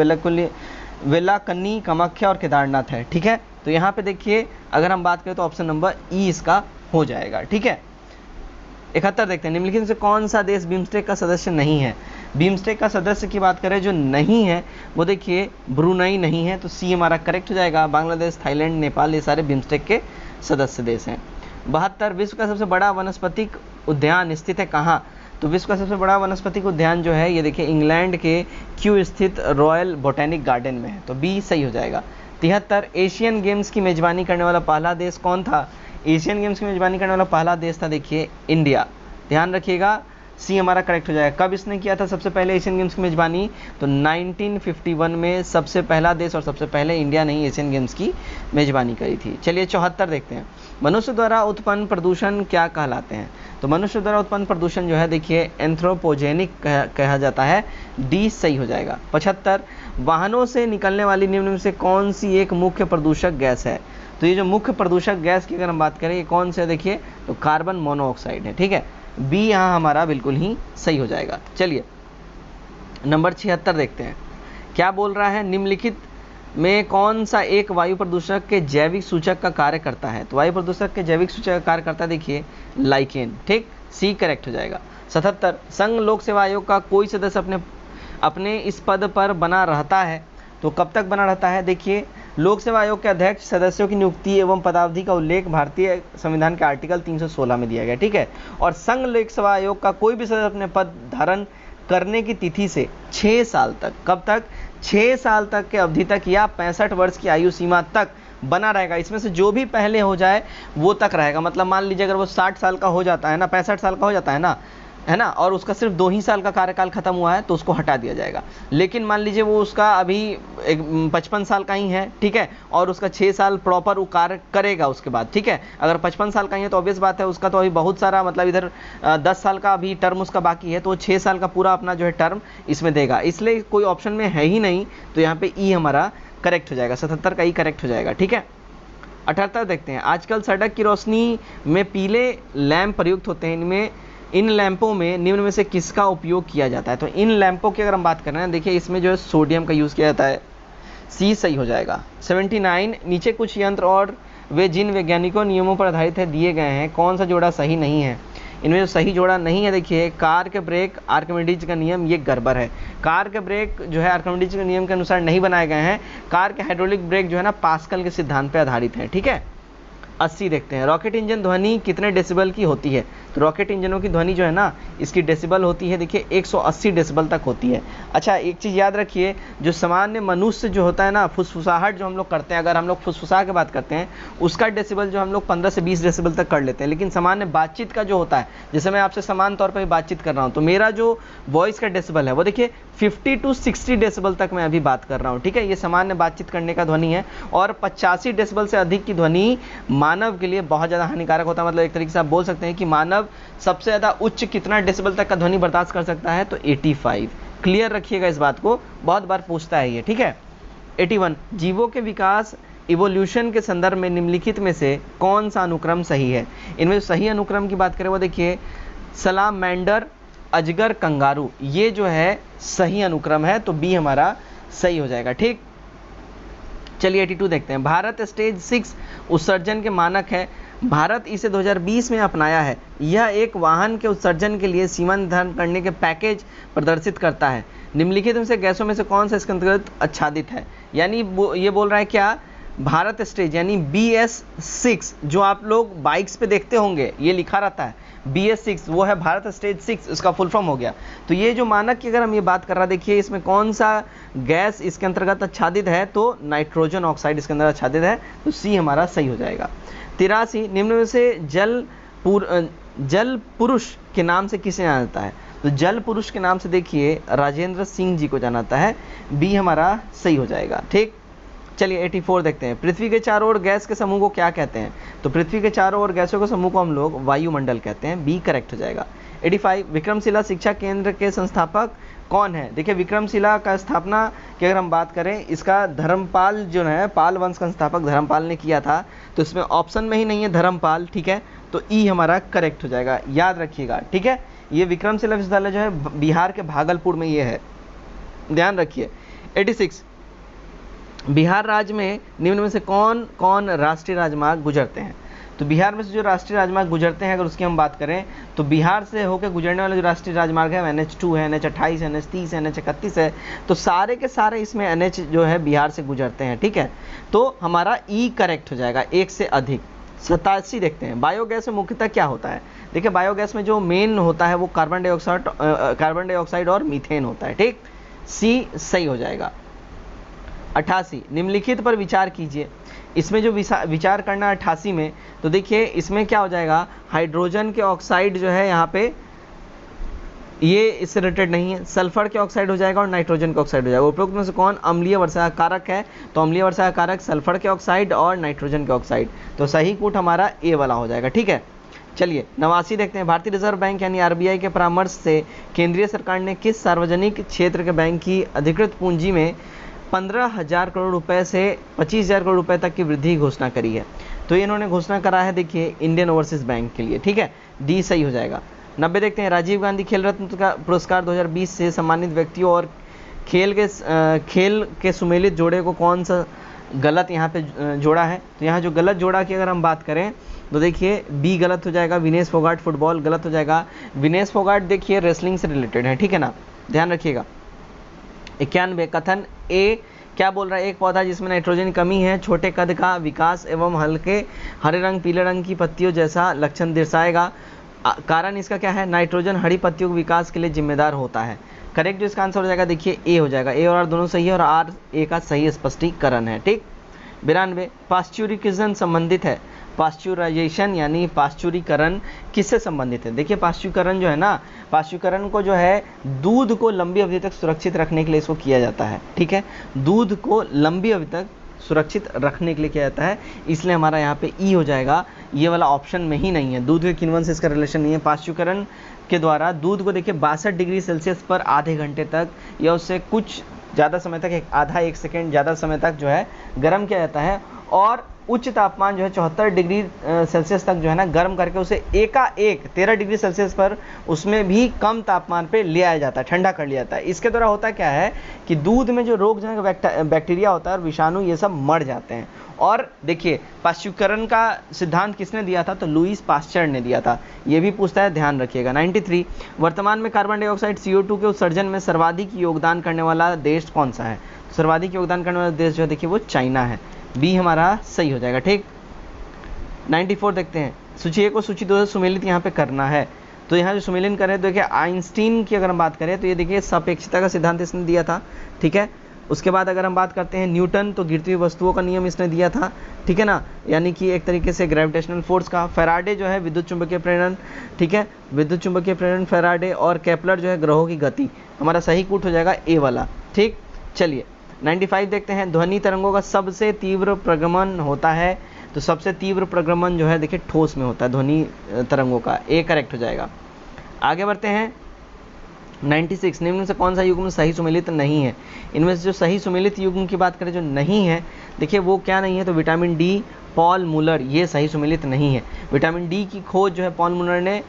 वेलाकन्नी, कामाख्या और केदारनाथ है, ठीक है। तो यहाँ पे देखिए अगर हम बात करें तो ऑप्शन नंबर ई इसका हो जाएगा, ठीक है। 71 देखते हैं, निम्नलिखित में से कौन सा देश बिम्स्टेक का सदस्य नहीं है। बिम्स्टेक का सदस्य की बात करें जो नहीं है वो देखिए ब्रुनई नहीं है, तो सी हमारा करेक्ट हो जाएगा। बांग्लादेश, थाईलैंड, नेपाल ये सारे बिम्स्टेक के सदस्य देश हैं। 72 विश्व का सबसे बड़ा वनस्पतिक उद्यान स्थित है कहाँ। तो विश्व का सबसे बड़ा वनस्पतिक उद्यान जो है ये देखिए इंग्लैंड के क्यू स्थित रॉयल बोटेनिक गार्डन में है, तो बी सही हो जाएगा। 73 एशियन गेम्स की मेजबानी करने वाला पहला देश कौन था। एशियन गेम्स की मेजबानी करने वाला पहला देश था देखिए इंडिया, ध्यान रखिएगा, सी हमारा करेक्ट हो जाएगा। कब इसने किया था सबसे पहले एशियन गेम्स की मेजबानी, तो 1951 में सबसे पहला देश और सबसे पहले इंडिया ने ही एशियन गेम्स की मेजबानी करी थी। चलिए 74 देखते हैं, मनुष्य द्वारा उत्पन्न प्रदूषण क्या कहलाते हैं। तो मनुष्य द्वारा उत्पन्न प्रदूषण जो है देखिए एंथ्रोपोजेनिक कहा जाता है, डी सही हो जाएगा। 75 वाहनों से निकलने वाली निम्न में से कौन सी एक मुख्य प्रदूषक गैस है। तो ये जो मुख्य प्रदूषक गैस की अगर हम बात करें ये कौन से देखिए, तो कार्बन मोनोऑक्साइड है, ठीक है, बी यहाँ हमारा बिल्कुल ही सही हो जाएगा। चलिए नंबर 76 देखते हैं, क्या बोल रहा है, निम्नलिखित में कौन सा एक वायु प्रदूषक के जैविक सूचक का कार्य करता है। तो वायु प्रदूषक के जैविक सूचक का कार्य करता है देखिए लाइकेन, ठीक, सी करेक्ट हो जाएगा। 77 संघ लोक सेवा आयोग का कोई सदस्य अपने इस पद पर बना रहता है, तो कब तक बना रहता है। देखिए लोक सेवा आयोग के अध्यक्ष सदस्यों की नियुक्ति एवं पदावधि का उल्लेख भारतीय संविधान के आर्टिकल 316 में दिया गया, ठीक है। और संघ लोक सेवा आयोग का कोई भी सदस्य अपने पद धारण करने की तिथि से 6 साल तक, कब तक, 6 साल तक के अवधि तक या 65 वर्ष की आयु सीमा तक बना रहेगा। इसमें से जो भी पहले हो जाए वो तक रहेगा। मतलब मान लीजिए अगर वो 60 साल का हो जाता है ना, 65 साल का हो जाता है ना, और उसका सिर्फ 2 ही साल का कार्यकाल खत्म हुआ है तो उसको हटा दिया जाएगा। लेकिन मान लीजिए वो उसका अभी 55 साल का ही है, ठीक है, और उसका 6 साल प्रॉपर वो कार्य करेगा उसके बाद, ठीक है। अगर 55 साल का ही है तो ऑब्वियस बात है उसका तो अभी बहुत सारा मतलब इधर 10 साल का अभी टर्म उसका बाकी है, तो वो 6 साल का पूरा अपना जो है टर्म इसमें देगा, इसलिए कोई ऑप्शन में है ही नहीं, तो यहाँ पे ई हमारा करेक्ट हो जाएगा, 77 का ई करेक्ट हो जाएगा, ठीक है। 78 देखते हैं, आजकल सड़क की रोशनी में पीले लैंप प्रयुक्त होते हैं, इन लैंपों में निम्न में से किसका उपयोग किया जाता है। तो इन लैंपों की अगर हम बात करें देखिए इसमें जो है सोडियम का यूज़ किया जाता है, सी सही हो जाएगा। 79 नीचे कुछ यंत्र और वे जिन वैज्ञानिकों नियमों पर आधारित है दिए गए हैं, कौन सा जोड़ा सही नहीं है। इनमें जो सही जोड़ा नहीं है देखिए कार के ब्रेक आर्किमिडीज का नियम, ये गड़बड़ है। कार के ब्रेक जो है आर्किमिडीज के नियम के अनुसार नहीं बनाए गए हैं। कार के हाइड्रोलिक ब्रेक जो है ना पास्कल के सिद्धांत पर आधारित है, ठीक है। 80 देखते हैं, रॉकेट इंजन ध्वनि कितने डेसिबल की होती है। तो रॉकेट इंजनों की ध्वनि जो है ना इसकी डेसिबल होती है देखिए 180 डेसिबल तक होती है। अच्छा एक चीज़ याद रखिए, जो सामान्य मनुष्य जो होता है ना फुसफुसाहट जो हम लोग करते हैं, अगर हम लोग फुसफुसा के बात करते हैं उसका डेसिबल जो हम लोग 15 से 20 डेसिबल तक कर लेते हैं। लेकिन सामान्य बातचीत का जो होता है, जैसे मैं आपसे समान तौर पर बातचीत कर रहा हूँ तो मेरा जो वॉइस का डेसिबल है वो देखिए 50 to 60 डेसिबल तक मैं अभी बात कर रहा हूँ, ठीक है। ये सामान्य बातचीत करने का ध्वनि है। और 85 डेसिबल से अधिक की ध्वनि मानव के लिए बहुत ज़्यादा हानिकारक होता है। मतलब एक तरीके से आप बोल सकते हैं कि मानव सबसे ज़्यादा उच्च कितना डेसिबल तक का ध्वनि बर्दाश्त कर सकता है, तो 85। क्लियर रखिएगा इस बात को, बहुत बार पूछता है ये, ठीक है। 81 जीवों के विकास इवोल्यूशन के संदर्भ में निम्नलिखित में से कौन सा अनुक्रम सही है। इनमें जो सही अनुक्रम की बात करें वो देखिए सलामेंडर, अजगर, कंगारू, ये जो है सही अनुक्रम है, तो बी हमारा सही हो जाएगा। ठीक, चलिए 82 देखते हैं। भारत स्टेज 6 उत्सर्जन के मानक है, भारत इसे 2020 में अपनाया है। यह एक वाहन के उत्सर्जन के लिए सीमा निर्धारण करने के पैकेज प्रदर्शित करता है। निम्नलिखित में से गैसों में से कौन सा इसके अंतर्गत आच्छादित है? यानी ये बोल रहा है क्या, भारत स्टेज यानी BS6 जो आप लोग बाइक्स पे देखते होंगे, ये लिखा रहता है BS6, वो है भारत स्टेज 6, इसका फुल फॉर्म हो गया। तो ये जो मानक की अगर हम ये बात कर रहा, देखिए इसमें कौन सा गैस इसके अंतर्गत आच्छादित है, तो नाइट्रोजन ऑक्साइड इसके अंदर आच्छादित है, तो C हमारा सही हो जाएगा। 83 निम्न में से जल पुरुष के नाम से किसे जाना जाता है? तो जल पुरुष के नाम से देखिए राजेंद्र सिंह जी को जाना जाता है, B हमारा सही हो जाएगा। ठीक, चलिए 84 देखते हैं। पृथ्वी के चारों ओर गैस के समूह को क्या कहते हैं? तो पृथ्वी के चारों ओर गैसों के समूह को हम लोग वायुमंडल कहते हैं, B करेक्ट हो जाएगा। 85 विक्रमशिला शिक्षा केंद्र के संस्थापक कौन है? देखिए विक्रमशिला का स्थापना की अगर हम बात करें, इसका धर्मपाल जो है, पाल वंश का संस्थापक धर्मपाल ने किया था, तो इसमें ऑप्शन में ही नहीं है धर्मपाल, ठीक है, तो E हमारा करेक्ट हो जाएगा, याद रखिएगा। ठीक है, ये विक्रमशिला विश्वविद्यालय जो है बिहार के भागलपुर में ये है, ध्यान रखिए। 86 बिहार राज्य में निम्न में से कौन कौन राष्ट्रीय राजमार्ग गुजरते हैं? तो बिहार में से जो राष्ट्रीय राजमार्ग गुजरते हैं अगर उसकी हम बात करें, तो बिहार से होकर गुजरने वाले जो राष्ट्रीय राजमार्ग है NH2 है, NH28 है, NH30 है, NH31 है, तो सारे के सारे इसमें NH जो है बिहार से गुजरते हैं। ठीक है, तो हमारा E करेक्ट हो जाएगा, एक से अधिक। 87 देखते हैं। बायोगैस में मुख्यतः क्या होता है? देखिए बायोगैस में जो मेन होता है वो कार्बन डाइऑक्साइड और मीथेन होता है। ठीक, C सही हो जाएगा। 88 निम्नलिखित पर विचार कीजिए। इसमें जो विचार करना 88 में, तो देखिए इसमें क्या हो जाएगा, हाइड्रोजन के ऑक्साइड जो है यहाँ पे ये इससे रिलेटेड नहीं है, सल्फर के ऑक्साइड हो जाएगा और नाइट्रोजन के ऑक्साइड हो जाएगा। उपरोक्त में से कौन अम्लीय वर्षा कारक है? तो अम्लीय वर्षा कारक सल्फर के ऑक्साइड और नाइट्रोजन के ऑक्साइड, तो सही कूट हमारा A वाला हो जाएगा। ठीक है, चलिए 89 देखते हैं। भारतीय रिजर्व बैंक यानी RBI के परामर्श से केंद्रीय सरकार ने किस सार्वजनिक क्षेत्र के बैंक की अधिकृत पूंजी में 15,000 करोड़ रुपए से 25,000 करोड़ रुपए तक की वृद्धि की घोषणा करी है? तो इन्होंने घोषणा करा है, देखिए इंडियन ओवरसीज बैंक के लिए। ठीक है, D सही हो जाएगा। 90 देखते हैं। राजीव गांधी खेल रत्न का पुरस्कार 2020 से सम्मानित व्यक्तियों और खेल के सुमेलित जोड़े को कौन सा गलत यहाँ पे जोड़ा है? तो यहाँ जो गलत जोड़ा की अगर हम बात करें तो देखिए B गलत हो जाएगा, विनेश फोगाट फुटबॉल गलत हो जाएगा। विनेश फोगाट देखिए रेसलिंग से रिलेटेड है, ठीक है ना, ध्यान रखिएगा। 91 कथन A क्या बोल रहा है? एक पौधा जिसमें नाइट्रोजन की कमी है छोटे कद का विकास एवं हल्के हरे रंग पीले रंग की पत्तियों जैसा लक्षण दर्शाएगा। कारण इसका क्या है? नाइट्रोजन हरी पत्तियों के विकास के लिए जिम्मेदार होता है। करेक्ट जो इसका आंसर हो जाएगा देखिए A हो जाएगा। A और R दोनों सही है और R A का सही स्पष्टीकरण है। ठीक, 92 पाश्चुरिकीकरण संबंधित है। पाश्चुराइजेशन यानी पाश्चुरीकरण किससे संबंधित है? देखिए पाश्चुरीकरण जो है ना, पाश्चुरीकरण को जो है दूध को लंबी अवधि तक सुरक्षित रखने के लिए इसको किया जाता है। ठीक है, दूध को लंबी अवधि तक सुरक्षित रखने के लिए किया जाता है, इसलिए हमारा यहाँ पे E हो जाएगा। ये वाला ऑप्शन में ही नहीं है, दूध के किण्वन से इसका रिलेशन नहीं है। पाश्चुरीकरण के द्वारा दूध को देखिए 62 डिग्री सेल्सियस पर आधे घंटे तक या उससे कुछ ज़्यादा समय तक, एक सेकेंड ज़्यादा समय तक जो है गर्म किया जाता है और उच्च तापमान जो है 74 डिग्री सेल्सियस तक जो है ना गर्म करके उसे एकाएक 13 डिग्री सेल्सियस पर उसमें भी कम तापमान पे ले आया जाता है, ठंडा कर लिया जाता है। इसके द्वारा होता क्या है कि दूध में जो रोगजनक बैक्टीरिया होता है और विषाणु ये सब मर जाते हैं। और देखिए पाश्चुरीकरण का सिद्धांत किसने दिया था? तो लुईस पाश्चर ने दिया था। ये भी पूछता है, ध्यान रखिएगा। 93 वर्तमान में कार्बन डाइऑक्साइड CO2 के उत्सर्जन में सर्वाधिक योगदान करने वाला देश कौन सा है? सर्वाधिक योगदान करने वाला देश जो है देखिए वो चाइना है। B हमारा सही हो जाएगा। ठीक, 94 देखते हैं। सूची A को सूची 2 से सुमेलित यहाँ पे करना है। तो यहाँ जो सुमेलन करें तो देखिए आइंस्टीन की अगर हम बात करें तो ये देखिए सापेक्षता का सिद्धांत इसने दिया था। ठीक है, उसके बाद अगर हम बात करते हैं न्यूटन, तो गिरती हुई वस्तुओं का नियम इसने दिया था। ठीक है ना, यानी कि एक तरीके से ग्रेविटेशनल फोर्स का। फैराडे जो है विद्युत चुंबकीय प्रेरण, ठीक है, विद्युत चुंबकीय प्रेरण फैराडे, और केपलर जो है ग्रहों की गति। हमारा सही कूट हो जाएगा A वाला। ठीक, चलिए 95 देखते हैं। ध्वनि तरंगों का सबसे तीव्र प्रगमन होता है, तो सबसे तीव्र प्रगमन जो है देखिए ठोस में होता है ध्वनि तरंगों का। A करेक्ट हो जाएगा। आगे बढ़ते हैं। 96 निम्न से कौन सा युग्म सही सुमेलित नहीं है? इनमें से जो सही सुमेलित युग्म की बात करें जो नहीं है, देखिए वो क्या नहीं है? तो विटामिन D, पॉल मुलर, ये सही सुमेलित नहीं है। विटामिन D की खोज जो है पॉल मुलर ने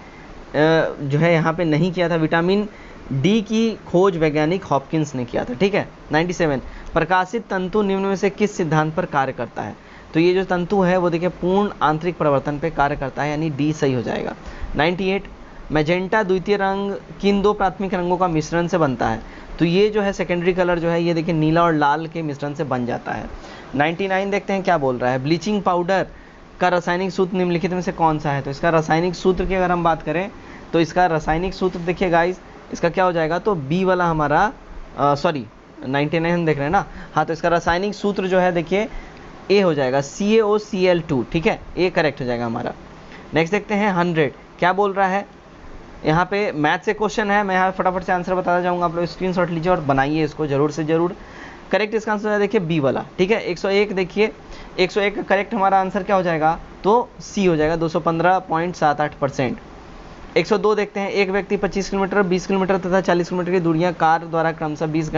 जो है यहाँ पे नहीं किया था। विटामिन डी की खोज वैज्ञानिक हॉपकिंस ने किया था, ठीक है। 97 प्रकाशित तंतु निम्न में से किस सिद्धांत पर कार्य करता है? तो ये जो तंतु है वो देखिए पूर्ण आंतरिक परिवर्तन पे कार्य करता है, यानी डी सही हो जाएगा। 98 मैजेंटा द्वितीय रंग किन दो प्राथमिक रंगों का मिश्रण से बनता है? तो ये जो है सेकेंडरी कलर जो है ये देखिए नीला और लाल के मिश्रण से बन जाता है। 99 देखते हैं क्या बोल रहा है। ब्लीचिंग पाउडर का रासायनिक सूत्र निम्नलिखित में से कौन सा है? तो इसका रासायनिक सूत्र की अगर हम बात करें तो इसका रासायनिक सूत्र देखिए गाइस, इसका क्या हो जाएगा, तो बी वाला हमारा 99 हम देख रहे हैं ना, हाँ, तो इसका रासायनिक सूत्र जो है देखिए ए हो जाएगा, CaOCl2, ठीक है, ए करेक्ट हो जाएगा हमारा। नेक्स्ट देखते हैं 100 क्या बोल रहा है। यहाँ पे मैथ से क्वेश्चन है, मैं यहाँ फटाफट से आंसर बताता जाऊँगा, आप लोग स्क्रीनशॉट लीजिए और बनाइए इसको जरूर से जरूर। करेक्ट इसका आंसर है देखिए बी वाला, ठीक है। 101 देखिए 101 का करेक्ट हमारा आंसर क्या हो जाएगा, तो सी हो जाएगा 215.78%। 102 देखते हैं एक व्यक्ति 25 किलोमीटर, 20 किलोमीटर तथा 40 किलोमीटर की दूरियां कार द्वारा क्रमशः 20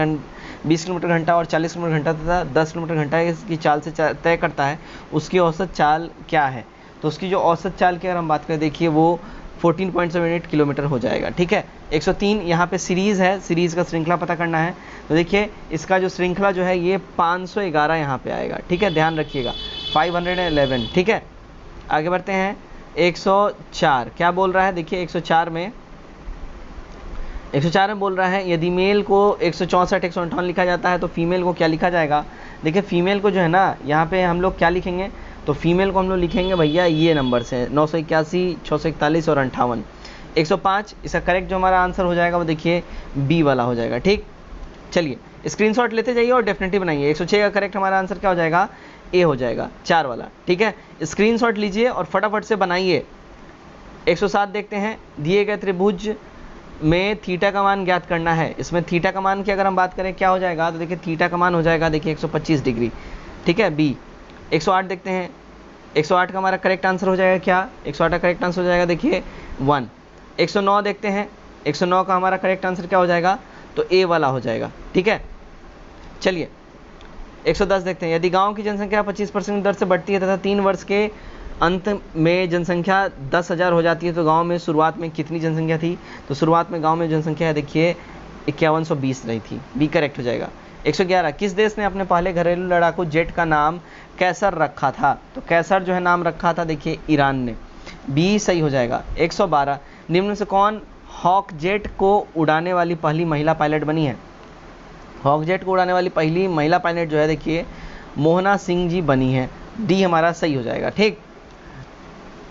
किलोमीटर घंटा और 40 किलोमीटर घंटा तथा 10 किलोमीटर घंटा की चाल से तय करता है, उसकी औसत चाल क्या है? तो उसकी जो औसत चाल की अगर हम बात करें देखिए वो 14.78 किलोमीटर हो जाएगा, ठीक है। 103 यहाँ पे सीरीज़ है, सीरीज़ का श्रृंखला पता करना है, तो देखिए इसका जो श्रृंखला जो है ये 511 यहाँ पे आएगा, ठीक है, ध्यान रखिएगा 511, ठीक है। आगे बढ़ते हैं 104 क्या बोल रहा है, देखिए 104 में बोल रहा है यदि मेल को 164 158 लिखा जाता है तो फीमेल को क्या लिखा जाएगा? देखिए फीमेल को जो है ना यहाँ पे हम लोग क्या लिखेंगे, तो फीमेल को हम लोग लिखेंगे भैया ये नंबर से 981 641 और 58। 105 इसका करेक्ट जो हमारा आंसर हो जाएगा वो देखिए बी वाला हो जाएगा, ठीक। चलिए स्क्रीनशॉट लेते जाइए और डेफिनेटली बनाइए। 106 का करेक्ट हमारा आंसर क्या हो जाएगा, ए हो जाएगा 4 वाला, ठीक है। स्क्रीनशॉट लीजिए और फटाफट से बनाइए। 107 देखते हैं दिए गए त्रिभुज में थीटा का मान ज्ञात करना है। इसमें थीटा का मान की अगर हम बात करें क्या हो जाएगा, तो देखिए थीटा का मान हो जाएगा देखिए 125 डिग्री, ठीक है, बी। 108 देखते हैं 108 का हमारा करेक्ट आंसर हो जाएगा क्या, 108 का करेक्ट आंसर हो जाएगा देखिए 1। 109 देखते हैं 109 का हमारा करेक्ट आंसर क्या हो जाएगा, तो ए वाला हो जाएगा, ठीक है। चलिए 110 देखते हैं यदि गांव की जनसंख्या 25% की दर से बढ़ती है तथा 3 वर्ष के अंत में जनसंख्या 10,000 हो जाती है तो गांव में शुरुआत में कितनी जनसंख्या थी? तो शुरुआत में गांव में जनसंख्या देखिए 5120 रही थी, बी करेक्ट हो जाएगा। 111 किस देश ने अपने पहले घरेलू लड़ाकू जेट का नाम कैसर रखा था? तो कैसर जो है नाम रखा था देखिए ईरान ने, बी सही हो जाएगा। 112 निम्न में से कौन हॉक जेट को उड़ाने वाली पहली महिला पायलट बनी है? हॉक जेट को उड़ाने वाली पहली महिला पायलट जो है देखिए मोहना सिंह जी बनी है, डी हमारा सही हो जाएगा, ठीक।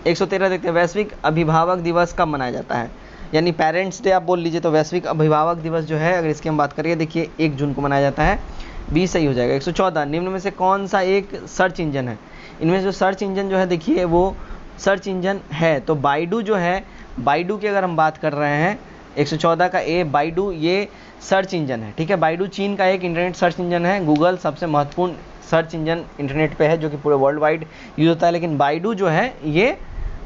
113 देखते हैं वैश्विक अभिभावक दिवस कब मनाया जाता है? यानी पेरेंट्स डे आप बोल लीजिए, तो वैश्विक अभिभावक दिवस जो है अगर इसकी हम बात करें देखिए 1 जून को मनाया जाता है, बी सही हो जाएगा। 114 निम्न में से कौन सा एक सर्च इंजन है? इनमें जो सर्च इंजन जो है देखिए वो सर्च इंजन है तो बाइडू जो है, बाइडू की अगर हम बात कर रहे हैं 114 का ए बाइडू ये सर्च इंजन है, ठीक है। बाइडू चीन का एक इंटरनेट सर्च इंजन है, गूगल सबसे महत्वपूर्ण सर्च इंजन इंटरनेट पे है जो कि पूरे वर्ल्ड वाइड यूज़ होता है, लेकिन बाइडू जो है ये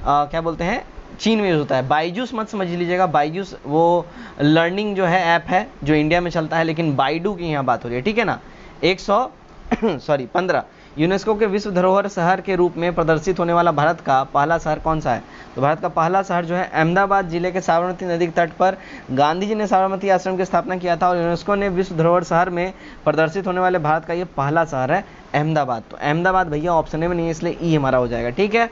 क्या बोलते हैं चीन में यूज़ होता है। बाइजूस मत समझ लीजिएगा, बाइजूस वो लर्निंग जो है ऐप है जो इंडिया में चलता है, लेकिन बाइडू की यहाँ बात हो रही है, ठीक है ना। 15 यूनेस्को के विश्व धरोहर शहर के रूप में प्रदर्शित होने वाला भारत का पहला शहर कौन सा है? तो भारत का पहला शहर जो है अहमदाबाद जिले के साबरमती नदी के तट पर गांधी जी ने साबरमती आश्रम की स्थापना किया था और यूनेस्को ने विश्व धरोहर शहर में प्रदर्शित होने वाले भारत का ये पहला शहर है अहमदाबाद। तो अहमदाबाद भैया ऑप्शन में नहीं है, इसलिए ई हमारा हो जाएगा, ठीक है।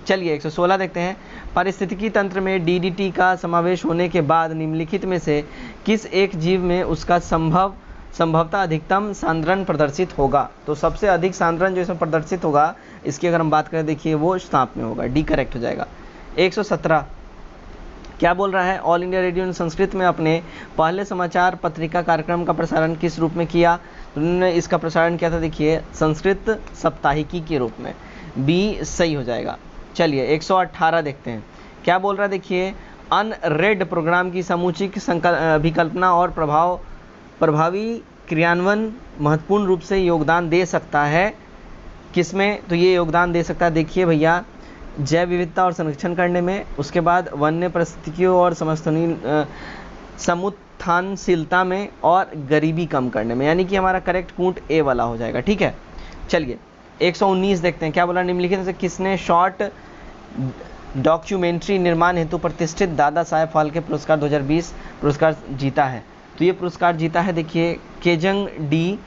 चलिए 116 देखते हैं पारिस्थितिकी तंत्र में डीडीटी का समावेश होने के बाद निम्नलिखित में से किस एक जीव में उसका संभवतः अधिकतम सांद्रण प्रदर्शित होगा? तो सबसे अधिक सांद्रण जो इसमें प्रदर्शित होगा इसकी अगर हम बात करें देखिए वो सांप में होगा, डी करेक्ट हो जाएगा। 117 क्या बोल रहा है ऑल इंडिया रेडियो ने संस्कृत में अपने पहले समाचार पत्रिका कार्यक्रम का प्रसारण किस रूप में किया? तो उन्होंने इसका प्रसारण किया था देखिए संस्कृत साप्ताहिकी के रूप में, बी सही हो जाएगा। चलिए 118 देखते हैं क्या बोल रहा है देखिए अनरेड प्रोग्राम की समुचित अभिकल्पना और प्रभावी क्रियान्वयन महत्वपूर्ण रूप से योगदान दे सकता है किसमें? तो ये योगदान दे सकता है देखिए भैया जैव विविधता और संरक्षण करने में, उसके बाद वन्य परिस्थितियों और समुत्थानशीलता में और गरीबी कम करने में, यानी कि हमारा करेक्ट कूट ए वाला हो जाएगा, ठीक है। चलिए 119 देखते हैं क्या बोला निम्नलिखित में से किसने शॉर्ट डॉक्यूमेंट्री निर्माण हेतु प्रतिष्ठित दादा साहेब फाल्के पुरस्कार 2020 पुरस्कार जीता है। तो ये पुरस्कार जीता है देखिए केजंग डी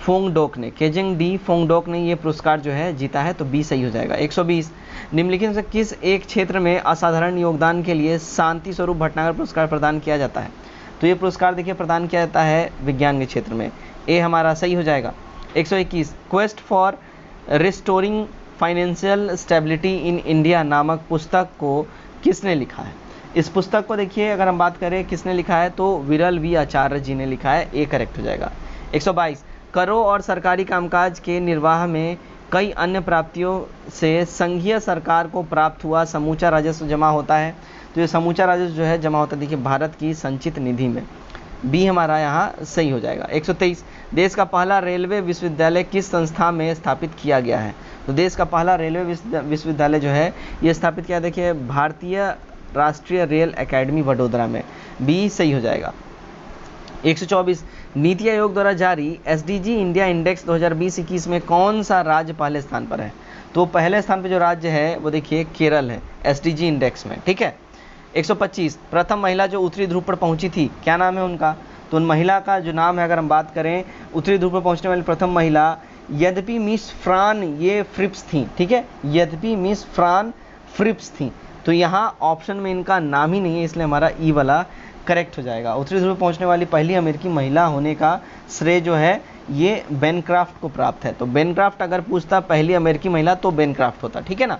फोंगडोक ने ये पुरस्कार जो है जीता है। तो बी सही हो जाएगा। 120 निम्नलिखित से किस एक क्षेत्र में असाधारण योगदान के लिए शांति स्वरूप भटनागर पुरस्कार प्रदान किया जाता है? तो ये पुरस्कार देखिए प्रदान किया जाता है विज्ञान के क्षेत्र में। ए हमारा सही हो जाएगा। 121 quest for restoring financial stability in India नामक पुस्तक को किसने लिखा है? इस पुस्तक को देखिए अगर हम बात करें किसने लिखा है तो विरल वी आचार्य जी ने लिखा है। ए करेक्ट हो जाएगा। 122 करों और सरकारी कामकाज के निर्वाह में कई अन्य प्राप्तियों से संघीय सरकार को प्राप्त हुआ समूचा राजस्व जमा होता है। तो ये समूचा राजस्व जो है जमा होता है देखिए भारत की संचित निधि में। बी हमारा यहाँ सही हो जाएगा। 123 देश का पहला रेलवे विश्वविद्यालय किस संस्था में स्थापित किया गया है? तो देश का पहला रेलवे विश्वविद्यालय जो है ये स्थापित किया देखिए भारतीय राष्ट्रीय रेल एकेडमी वडोदरा में। बी सही हो जाएगा। 124 नीति आयोग द्वारा जारी एसडीजी इंडिया इंडेक्स 2020-21 में कौन सा राज्य पहले स्थान पर है? तो पहले स्थान पर जो राज्य है वो देखिए केरल है एसडीजी इंडेक्स में। ठीक है। 125 प्रथम महिला जो उत्तरी ध्रुव पर पहुंची थी क्या नाम है उनका? तो उन महिला का जो नाम है अगर हम बात करें उत्तरी ध्रुव पर पहुंचने वाली प्रथम महिला यद्यपि मिस फ्रान ये फ्रिप्स थी। ठीक है, यद्यपि मिस फ्रान फ्रिप्स थी। तो यहाँ ऑप्शन में इनका नाम ही नहीं है इसलिए हमारा ई वाला करेक्ट हो जाएगा। उत्तरी ध्रुव पहुंचने वाली पहली अमेरिकी महिला होने का श्रेय जो है ये बेनक्राफ्ट को प्राप्त है। तो बेनक्राफ्ट अगर पूछता पहली अमेरिकी महिला तो बेनक्राफ्ट होता। ठीक है ना।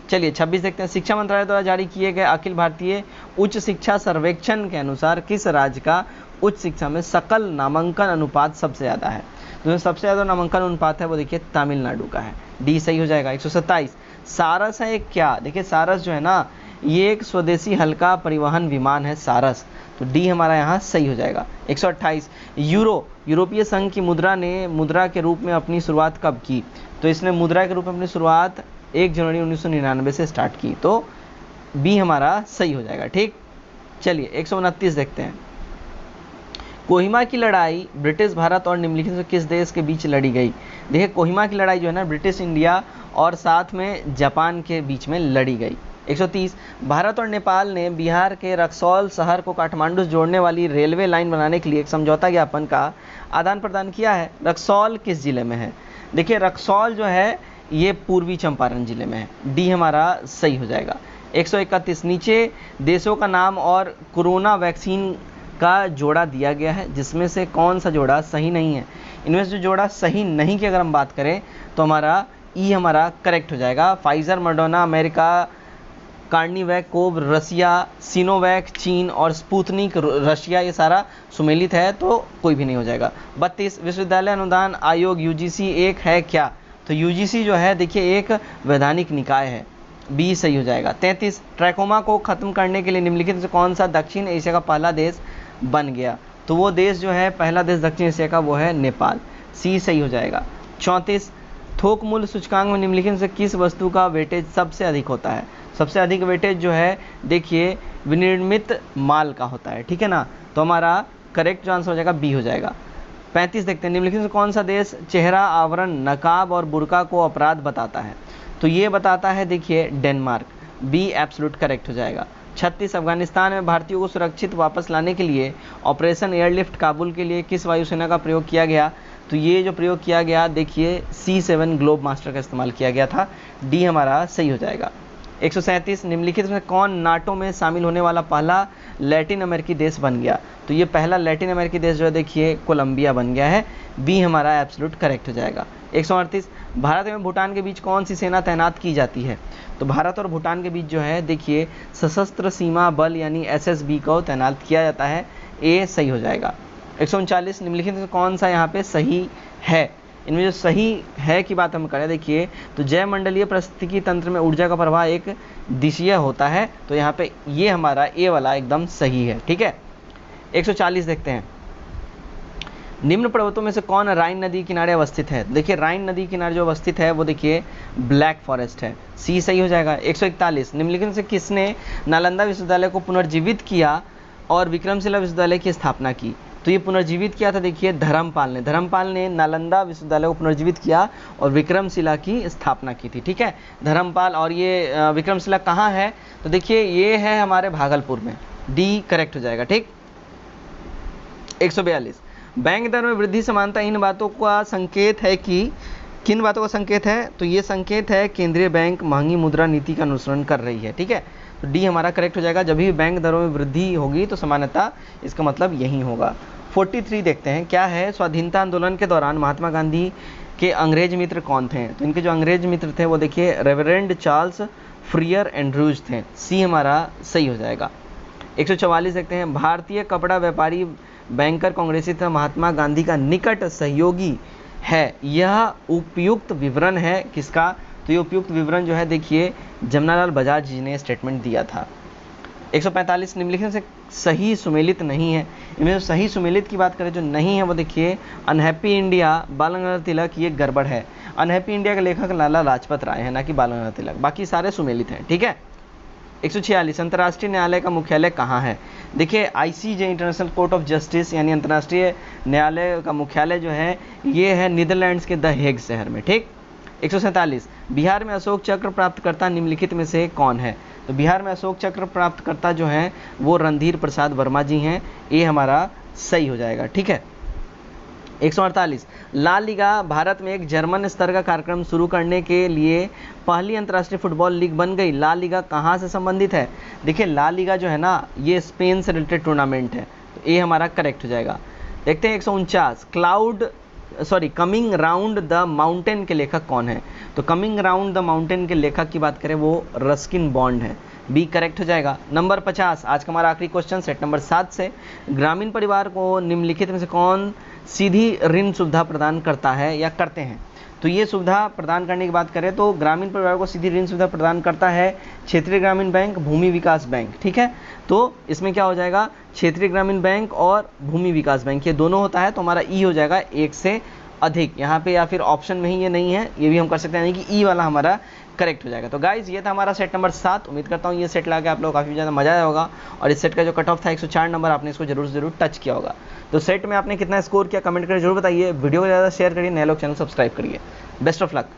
चलिए 26 देखते हैं। शिक्षा मंत्रालय द्वारा जारी किए गए अखिल भारतीय उच्च शिक्षा सर्वेक्षण के अनुसार किस राज्य का उच्च शिक्षा में सकल नामांकन अनुपात सबसे ज़्यादा है? तो सबसे ज़्यादा नामांकन अनुपात है वो देखिए तमिलनाडु का है। डी सही हो जाएगा। 127 सारस है क्या? देखिए सारस जो है ना ये एक स्वदेशी हल्का परिवहन विमान है सारस। तो डी हमारा यहाँ सही हो जाएगा। 128 यूरोपीय संघ की मुद्रा ने मुद्रा के रूप में अपनी शुरुआत कब की? तो इसने मुद्रा के रूप में अपनी शुरुआत 1 जनवरी 1999 से स्टार्ट की। तो बी हमारा सही हो जाएगा। ठीक। चलिए 129 देखते हैं। कोहिमा की लड़ाई ब्रिटिश भारत और निम्नलिखित में किस देश के बीच लड़ी गई? देखिए कोहिमा की लड़ाई जो है ना ब्रिटिश इंडिया और साथ में जापान के बीच में लड़ी गई। 130 भारत और नेपाल ने बिहार के रक्सौल शहर को काठमांडू से जोड़ने वाली रेलवे लाइन बनाने के लिए एक समझौता ज्ञापन का आदान प्रदान किया है। रक्सौल किस जिले में है? देखिए रक्सौल जो है ये पूर्वी चंपारण जिले में है। डी हमारा सही हो जाएगा। 131 नीचे देशों का नाम और कोरोना वैक्सीन का जोड़ा दिया गया है जिसमें से कौन सा जोड़ा सही नहीं है? इनमें से जो जोड़ा सही नहीं की अगर हम बात करें तो हमारा ई हमारा करेक्ट हो जाएगा। फाइजर मॉडर्ना अमेरिका, कार्निवैक कोव रसिया, सिनोवैक चीन और स्पुतनिक रशिया ये सारा सुमेलित है तो कोई भी नहीं हो जाएगा। 32 विश्वविद्यालय अनुदान आयोग यूजीसी एक है क्या? तो यूजीसी जो है देखिए एक वैधानिक निकाय है। बी सही हो जाएगा। 33 ट्रैकोमा को खत्म करने के लिए निम्नलिखित से कौन सा दक्षिण एशिया का पहला देश बन गया? तो वो देश जो है पहला देश दक्षिण एशिया का वो है नेपाल। सी सही हो जाएगा। 34 थोक मूल्य सूचकांक में निम्नलिखित से किस वस्तु का वेटेज सबसे अधिक होता है? सबसे अधिक वेटेज जो है देखिए विनिर्मित माल का होता है। ठीक है ना। तो हमारा करेक्ट जो आंसर हो जाएगा बी हो जाएगा। 35 देखते हैं। निम्नलिखित से कौन सा देश चेहरा आवरण नकाब और बुर्का को अपराध बताता है? तो ये बताता है देखिए डेनमार्क। बी एब्सोल्यूट करेक्ट हो जाएगा। 36 अफगानिस्तान में भारतीयों को सुरक्षित वापस लाने के लिए ऑपरेशन एयरलिफ्ट काबुल के लिए किस वायुसेना का प्रयोग किया गया? तो ये जो प्रयोग किया गया देखिए C7 ग्लोब मास्टर का इस्तेमाल किया गया था। डी हमारा सही हो जाएगा। 137 निम्नलिखित में कौन नाटो में शामिल होने वाला पहला लैटिन अमेरिकी देश बन गया? तो ये पहला लैटिन अमेरिकी देश जो है देखिए कोलंबिया बन गया है। बी हमारा एब्सोल्यूट करेक्ट हो जाएगा। 138 भारत एवं भूटान के बीच कौन सी सेना तैनात की जाती है? तो भारत और भूटान के बीच जो है देखिए सशस्त्र सीमा बल यानी SSB को तैनात किया जाता है। ए सही हो जाएगा। 139 निम्नलिखित में कौन सा यहाँ पे सही है? इनमें जो सही है की बात हम करें देखिए तो जय मंडलीय परिस्थितिकी तंत्र में ऊर्जा का प्रवाह एक दिशीय होता है। तो यहाँ पे ये हमारा ए वाला एकदम सही है। ठीक है। 140 देखते हैं। निम्न पर्वतों में से कौन राइन नदी किनारे अवस्थित है? देखिए राइन नदी किनारे जो अवस्थित है वो देखिए ब्लैक फॉरेस्ट है। सी सही हो जाएगा। 141 निम्नलिखित से किसने नालंदा विश्वविद्यालय को पुनर्जीवित किया और विक्रमशिला विश्वविद्यालय की स्थापना की? तो ये पुनर्जीवित किया था देखिए धर्मपाल ने नालंदा विश्वविद्यालय को पुनर्जीवित किया और विक्रमशिला की स्थापना की थी। ठीक है, धर्मपाल। और ये विक्रमशिला कहाँ है, तो देखिए ये है हमारे भागलपुर में, डी करेक्ट हो जाएगा। ठीक, 142 बैंक दर में वृद्धि समानता इन बातों का संकेत है कि, किन बातों का संकेत है, तो ये संकेत है केंद्रीय बैंक महंगी मुद्रा नीति का अनुसरण कर रही है। ठीक है, तो डी हमारा करेक्ट हो जाएगा। जब भी बैंक दरों में वृद्धि होगी तो समानता, इसका मतलब यही होगा। 43 देखते हैं क्या है, स्वाधीनता आंदोलन के दौरान महात्मा गांधी के अंग्रेज मित्र कौन थे, तो इनके जो अंग्रेज मित्र थे वो देखिए रेवरेंड चार्ल्स फ्रियर एंड्रूज थे, सी हमारा सही हो जाएगा। 144 देखते हैं, भारतीय कपड़ा व्यापारी बैंकर कांग्रेसी तथा महात्मा गांधी का निकट सहयोगी है, यह उपयुक्त विवरण है किसका, तो ये उपयुक्त विवरण जो है देखिए जमनालाल बजाज जी ने स्टेटमेंट दिया था। 145 निम्नलिखित से सही सुमेलित नहीं है, इनमें जो सही सुमेलित की बात करें जो नहीं है वो देखिए अनहैप्पी इंडिया बाल गंगाधर तिलक, ये गड़बड़ है। अनहैप्पी इंडिया के लेखक लाला लाजपत राय है, ना कि बाल गंगाधर तिलक, बाकी सारे सुमेलित हैं। ठीक है, 146 अंतर्राष्ट्रीय न्यायालय का मुख्यालय कहाँ है, देखिए ICJ international court of justice यानी अंतर्राष्ट्रीय न्यायालय का मुख्यालय जो है ये है नीदरलैंड्स के द हेग शहर में। ठीक, 147 बिहार में अशोक चक्र प्राप्तकर्ता निम्नलिखित में से कौन है, तो बिहार में अशोक चक्र प्राप्तकर्ता जो हैं वो रणधीर प्रसाद वर्मा जी हैं, ये हमारा सही हो जाएगा। ठीक है, 148 ला लीगा भारत में एक जर्मन स्तर का कार्यक्रम शुरू करने के लिए पहली अंतर्राष्ट्रीय फुटबॉल लीग बन गई। ला लीगा कहाँ से संबंधित है, देखिए ला लीगा जो है ना ये स्पेन से रिलेटेड टूर्नामेंट है, तो ये हमारा करेक्ट हो जाएगा। देखते हैं 149 कमिंग राउंड द माउंटेन के लेखक कौन है, तो कमिंग राउंड द माउंटेन के लेखक की बात करें वो रस्किन बॉन्ड है, बी करेक्ट हो जाएगा। नंबर 50 आज का हमारा आखिरी क्वेश्चन सेट नंबर 7 से, ग्रामीण परिवार को निम्नलिखित में से कौन सीधी ऋण सुविधा प्रदान करता है या करते हैं, तो ये सुविधा प्रदान करने की बात करें तो ग्रामीण परिवार को सीधी ऋण सुविधा प्रदान करता है क्षेत्रीय ग्रामीण बैंक, भूमि विकास बैंक। ठीक है, तो इसमें क्या हो जाएगा, क्षेत्रीय ग्रामीण बैंक और भूमि विकास बैंक ये दोनों होता है, तो हमारा ई हो जाएगा एक से अधिक यहाँ पे, या फिर ऑप्शन में ही ये नहीं है, ये भी हम कर सकते हैं, यानी कि ई वाला हमारा करेक्ट हो जाएगा। तो गाइज ये था हमारा सेट नंबर 7। उम्मीद करता हूँ ये सेट लगा के आप लोग काफ़ी ज़्यादा मजा आया होगा, और इस सेट का जो कट ऑफ था 104 नंबर, आपने इसको जरूर टच किया होगा। तो सेट में आपने कितना स्कोर किया कमेंट करके जरूर बताइए, वीडियो को ज़्यादा शेयर करिए, नए लोग चैनल सब्सक्राइब करिए। Best of luck.